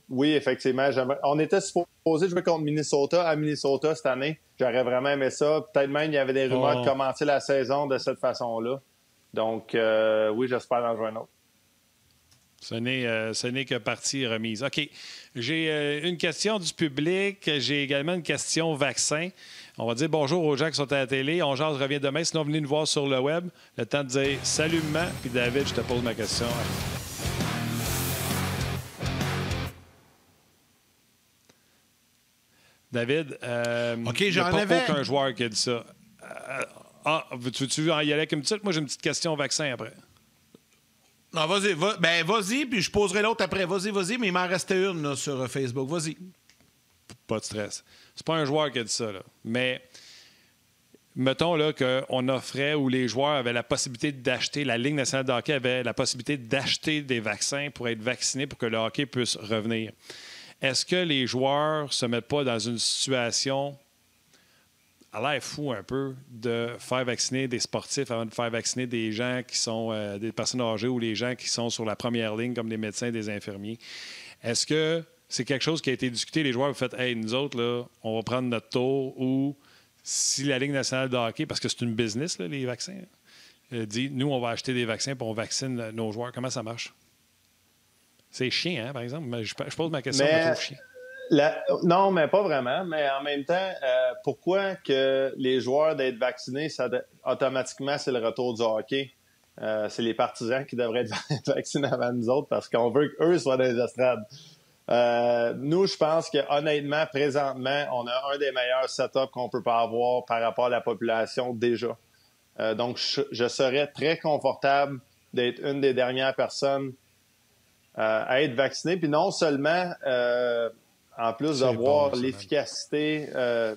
oui, effectivement. On était supposé jouer contre Minnesota à Minnesota cette année. J'aurais vraiment aimé ça. Peut-être même il y avait des rumeurs de commencer la saison de cette façon-là. Donc, oui, j'espère en jouer un autre. Ce n'est que partie remise. OK. J'ai une question du public. J'ai également une question vaccin. On va dire bonjour aux gens qui sont à la télé. On jase revient demain. Sinon, venez nous voir sur le web. Le temps de dire salut, maman. Puis David, je te pose ma question. David, OK, j'en pas avais aucun joueur qui a dit ça. Veux-tu y aller avec une petite? Moi, j'ai une petite question vaccin après. Non, vas-y, puis je poserai l'autre après. Vas-y, mais il m'en restait une là, sur Facebook. Vas-y. Pas de stress. C'est pas un joueur qui a dit ça, là. Mais mettons là, qu'on offrait ou les joueurs avaient la possibilité d'acheter, la Ligue nationale de hockey avait la possibilité d'acheter des vaccins pour être vaccinés pour que le hockey puisse revenir. Est-ce que les joueurs se mettent pas dans une situation à l'air fou un peu de faire vacciner des sportifs avant de faire vacciner des gens qui sont des personnes âgées ou les gens qui sont sur la première ligne comme des médecins, des infirmiers? Est-ce que c'est quelque chose qui a été discuté? Les joueurs ont fait « Hey, nous autres, là, on va prendre notre tour » ou si la Ligue nationale de hockey, parce que c'est une business, là, les vaccins, dit « Nous, on va acheter des vaccins et on vaccine nos joueurs. » Comment ça marche? C'est chiant, hein, par exemple. Je pose ma question, je trouve chiant. Non, mais pas vraiment. Mais en même temps, pourquoi que les joueurs d'être vaccinés, automatiquement, c'est le retour du hockey? C'est les partisans qui devraient être vaccinés avant nous autres parce qu'on veut qu'eux soient dans les estrades. Nous, je pense que honnêtement, présentement, on a un des meilleurs setups qu'on peut pas avoir par rapport à la population déjà. Donc, je serais très confortable d'être une des dernières personnes à être vaccinée. Puis non seulement, en plus de voir l'efficacité,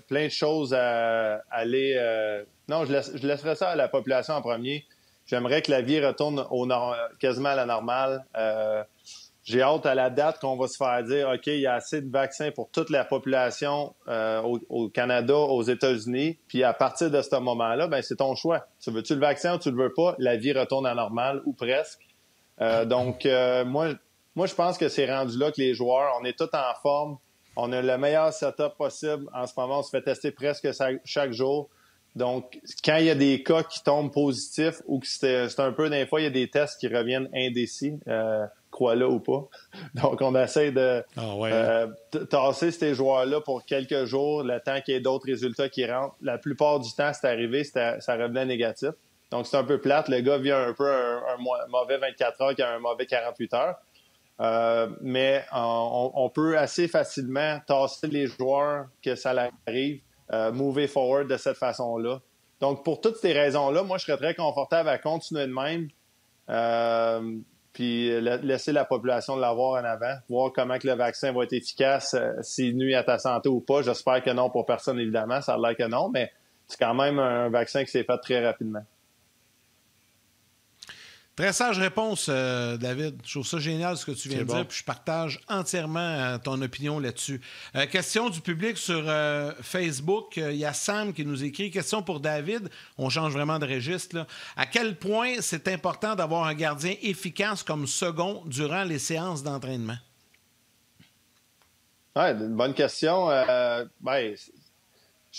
plein de choses à aller... Non, je laisserais ça à la population en premier. J'aimerais que la vie retourne quasiment à la normale. J'ai hâte à la date qu'on va se faire dire, OK, il y a assez de vaccins pour toute la population au Canada, aux États-Unis. Puis à partir de ce moment-là, ben c'est ton choix. Tu veux-tu le vaccin ou tu le veux pas? La vie retourne à la normale ou presque. Donc, moi, je pense que c'est rendu là que les joueurs, on est tous en forme. On a le meilleur setup possible. En ce moment, on se fait tester presque chaque jour. Donc, quand il y a des cas qui tombent positifs ou que c'est un peu, des fois, il y a des tests qui reviennent indécis, crois-le ou pas. Donc, on essaie de tasser ces joueurs-là pour quelques jours, le temps qu'il y ait d'autres résultats qui rentrent. La plupart du temps, c'est arrivé, ça revenait négatif. Donc, c'est un peu plate. Le gars vit un peu un mauvais 24 heures qu'un mauvais 48 heures. Mais on peut assez facilement tasser les joueurs que ça arrive, move forward de cette façon-là. Donc, pour toutes ces raisons-là, moi, je serais très confortable à continuer de même, puis laisser la population l'avoir en avant, voir comment que le vaccin va être efficace, s'il nuit à ta santé ou pas. J'espère que non pour personne, évidemment. Ça a l'air que non, mais c'est quand même un vaccin qui s'est fait très rapidement. Très sage réponse, David. Je trouve ça génial ce que tu viens de dire, puis je partage entièrement ton opinion là-dessus. Question du public sur Facebook. Il y a Sam qui nous écrit. Question pour David. On change vraiment de registre, là. À quel point c'est important d'avoir un gardien efficace comme second durant les séances d'entraînement? Oui, une bonne question. Je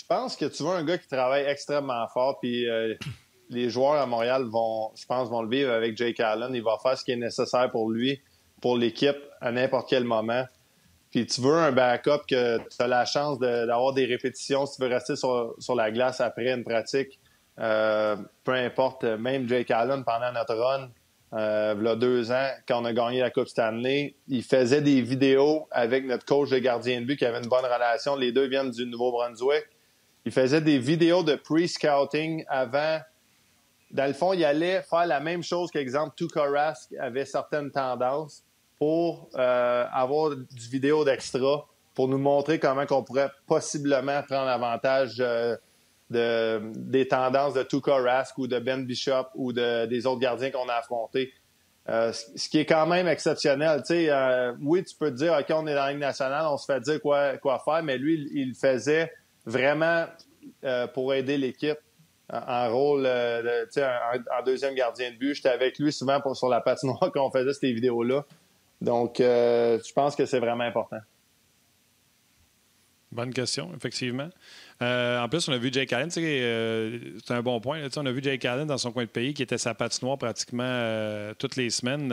pense que tu vois un gars qui travaille extrêmement fort, puis... les joueurs à Montréal vont le vivre avec Jake Allen. Il va faire ce qui est nécessaire pour lui, pour l'équipe, à n'importe quel moment. Puis tu veux un backup que tu as la chance d'avoir des répétitions si tu veux rester sur la glace après une pratique. Peu importe, même Jake Allen, pendant notre run, il y a 2 ans, quand on a gagné la Coupe Stanley, il faisait des vidéos avec notre coach de gardien de but qui avait une bonne relation. Les deux viennent du Nouveau-Brunswick. Il faisait des vidéos de pre-scouting avant... Dans le fond, il allait faire la même chose qu'exemple, Tuukka Rask avait certaines tendances pour avoir du vidéo d'extra pour nous montrer comment on pourrait possiblement prendre avantage des tendances de Tuukka Rask ou de Ben Bishop ou des autres gardiens qu'on a affrontés. Ce qui est quand même exceptionnel. Oui, tu peux te dire, OK, on est dans la Ligue nationale, on se fait dire quoi faire, mais lui, il le faisait vraiment pour aider l'équipe. En rôle en deuxième gardien de but. J'étais avec lui souvent sur la patinoire quand on faisait ces vidéos-là. Donc, je pense que c'est vraiment important. Bonne question, effectivement. En plus, on a vu Jake Allen, c'est un bon point. On a vu Jake Allen dans son coin de pays qui était sa patinoire pratiquement toutes les semaines.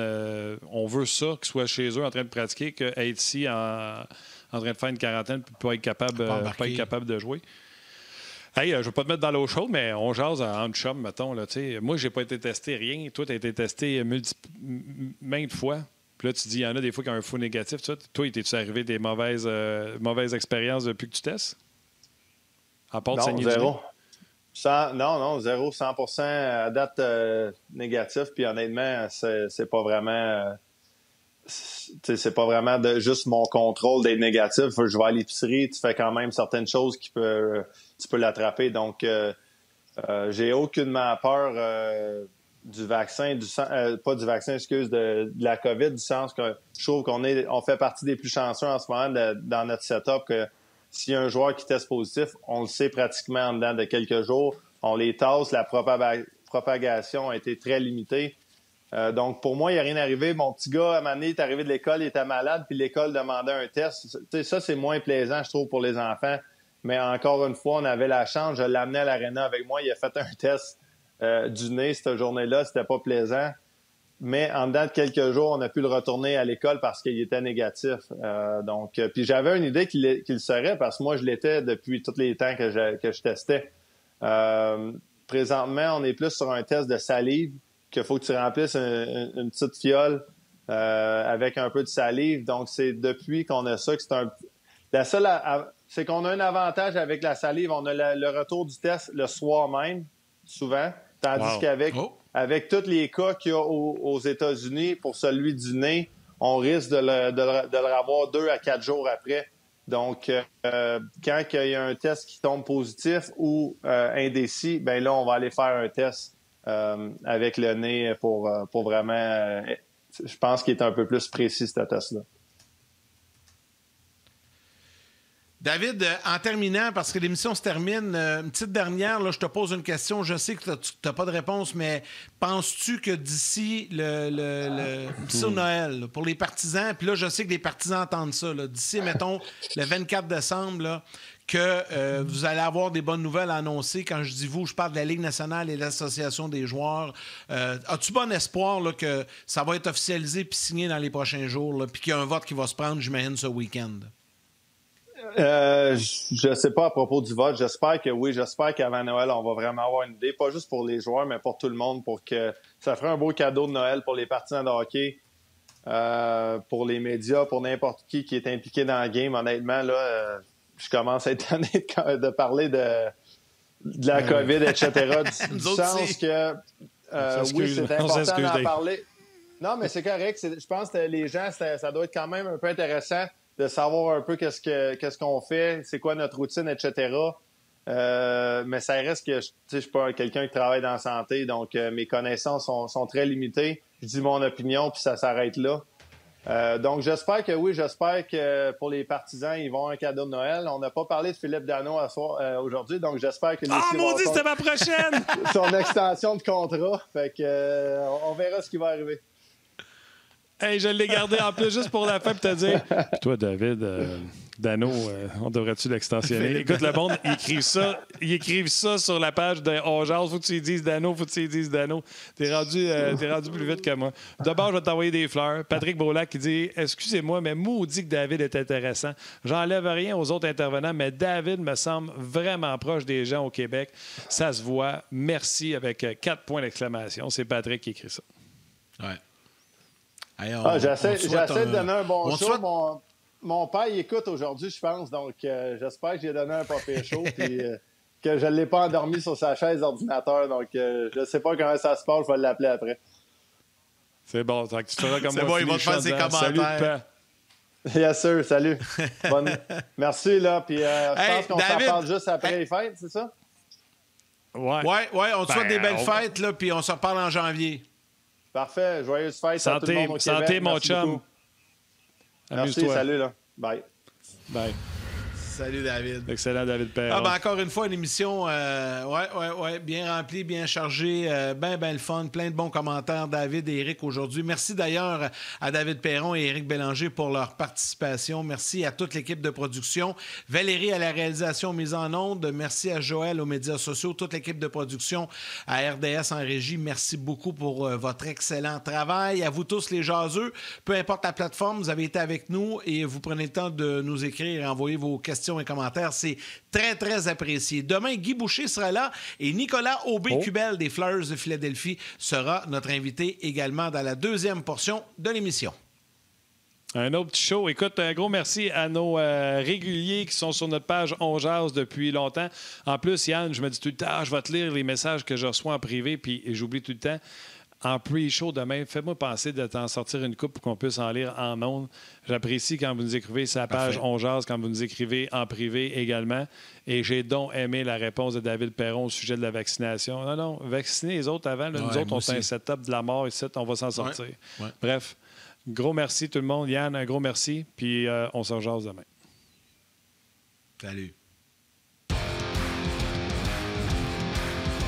On veut ça, qu'il soit chez eux en train de pratiquer, qu'être ici en train de faire une quarantaine et pas être capable de jouer. Hey, je ne veux pas te mettre dans l'eau chaude, mais on jase en chum, mettons. Là, moi, je n'ai pas été testé rien. Toi, tu as été testé maintes fois. Puis là, tu dis, il y en a des fois qui ont un faux négatif. Toi, t'es-tu arrivé des mauvaises expériences depuis que tu testes? À part de saigner zéro. Non, zéro. 100% à date négatif. Puis honnêtement, c'est pas vraiment... c'est pas vraiment juste mon contrôle d'être négatif. Je vais à l'épicerie, tu fais quand même certaines choses tu peux l'attraper. Donc, j'ai aucunement peur du vaccin, pas du vaccin, excuse, de la COVID, du sens que je trouve on fait partie des plus chanceux en ce moment dans notre setup, que s'il y a un joueur qui teste positif, on le sait pratiquement en dedans de quelques jours. On les tasse, la propagation a été très limitée. Donc, pour moi, il n'y a rien arrivé. Mon petit gars, à un moment donné, il est arrivé de l'école, il était malade, puis l'école demandait un test. Ça, c'est moins plaisant, je trouve, pour les enfants. Mais encore une fois, on avait la chance. Je l'amenais à l'aréna avec moi. Il a fait un test du nez cette journée-là. C'était pas plaisant. mais en dedans de quelques jours, on a pu le retourner à l'école parce qu'il était négatif. Puis j'avais une idée qu'il serait parce que moi, je l'étais depuis tous les temps que je testais. Présentement, on est plus sur un test de salive qu'il faut que tu remplisses une petite fiole avec un peu de salive. Donc, c'est depuis qu'on a ça que c'est qu'on a un avantage avec la salive. On a le retour du test le soir même, souvent. Tandis qu'avec tous les cas qu'il y a aux États-Unis pour celui du nez, on risque de le revoir 2 à 4 jours après. Donc, quand il y a un test qui tombe positif ou indécis, ben là, on va aller faire un test avec le nez pour vraiment... je pense qu'il est un peu plus précis, ce test-là. David, en terminant, parce que l'émission se termine, une petite dernière, là, je te pose une question. Je sais que tu n'as pas de réponse, mais penses-tu que d'ici d'ici au Noël, là, pour les partisans, puis là, je sais que les partisans entendent ça, là, d'ici, mettons, le 24 décembre, là, que vous allez avoir des bonnes nouvelles à annoncer. Quand je dis vous, je parle de la Ligue nationale et de l'Association des joueurs. As-tu bon espoir là, que ça va être officialisé puis signé dans les prochains jours, puis qu'il y a un vote qui va se prendre, j'imagine, ce week-end? Je ne sais pas à propos du vote. J'espère que oui. J'espère qu'avant Noël, on va vraiment avoir une idée, pas juste pour les joueurs, mais pour tout le monde, pour que ça ferait un beau cadeau de Noël pour les partisans de hockey, pour les médias, pour n'importe qui est impliqué dans la game. Honnêtement, là, je commence à être tanné de parler de la COVID, etc. Du sens que oui, c'est important d'en parler. Non, mais c'est correct. Je pense que les gens, ça doit être quand même un peu intéressant de savoir un peu qu'est-ce qu'on fait, c'est quoi notre routine, etc. Mais ça reste que je suis pas quelqu'un qui travaille dans la santé, donc mes connaissances sont très limitées. Je dis mon opinion, puis ça s'arrête là. Donc j'espère que oui, j'espère que pour les partisans, ils vont avoir un cadeau de Noël. On n'a pas parlé de Philippe Danault aujourd'hui, donc j'espère que maudit, c'était ma prochaine! Son extension de contrat. Fait que on verra ce qui va arriver. Hey, je l'ai gardé en plus juste pour la fin pour te dire. Puis toi, David, Danault, on devrait-tu l'extensionner? Écoute, le monde, ils écrivent ça sur la page de On Jase. Faut que tu y dises Danault, faut que tu y dises Danault. T'es rendu plus vite que moi. D'abord, je vais t'envoyer des fleurs. Patrick Beaulac qui dit excusez-moi, mais maudit que David est intéressant. J'enlève rien aux autres intervenants, mais David me semble vraiment proche des gens au Québec. Ça se voit. Merci avec 4 points d'exclamation. C'est Patrick qui écrit ça. Ouais. J'essaie de donner un bon show. Mon père, il écoute aujourd'hui, je pense. Donc, j'espère que j'ai donné un papier chaud puis que je ne l'ai pas endormi sur sa chaise d'ordinateur. Donc, je ne sais pas comment ça se passe. Je vais l'appeler après. C'est bon. Tu feras comme c'est moi. Bon, il va te faire ses commentaires. Salut, yes, sir. Salut. Merci, là. Puis, je pense qu'on s'en parle juste après les fêtes, c'est ça? Ouais. On te souhaite des belles fêtes, là, puis on se reparle en janvier. Parfait. Joyeuse fête à tout le monde au Québec. Santé, mon chum. Merci, salut, là. Bye. Bye. Salut, David. Excellent, David Perron. Encore une fois, une émission bien remplie, bien chargée, bien le fun, plein de bons commentaires, David et Éric, aujourd'hui. Merci d'ailleurs à David Perron et Éric Bélanger pour leur participation. Merci à toute l'équipe de production. Valérie à la réalisation mise en onde. Merci à Joël aux médias sociaux, toute l'équipe de production à RDS en régie. Merci beaucoup pour votre excellent travail. À vous tous les jaseux, peu importe la plateforme, vous avez été avec nous et vous prenez le temps de nous écrire et envoyer vos questions et commentaires. C'est très, très apprécié. Demain, Guy Boucher sera là et Nicolas Aubé-Cubel des Flyers de Philadelphie sera notre invité également dans la deuxième portion de l'émission. Un autre petit show. Écoute, un gros merci à nos réguliers qui sont sur notre page On Jase depuis longtemps. En plus, Yann, je me dis tout le temps, je vais te lire les messages que je reçois en privé, puis j'oublie tout le temps. En pre-show demain, fais-moi penser de t'en sortir une coupe pour qu'on puisse en lire en ondes. J'apprécie quand vous nous écrivez sur la page On Jase, quand vous nous écrivez en privé également. Et j'ai donc aimé la réponse de David Perron au sujet de la vaccination. Non, vacciner les autres avant. Là, nous autres, on a un setup de la mort ici, on va s'en sortir. Ouais. Bref, gros merci tout le monde. Yann, un gros merci. Puis on se rejase demain. Salut.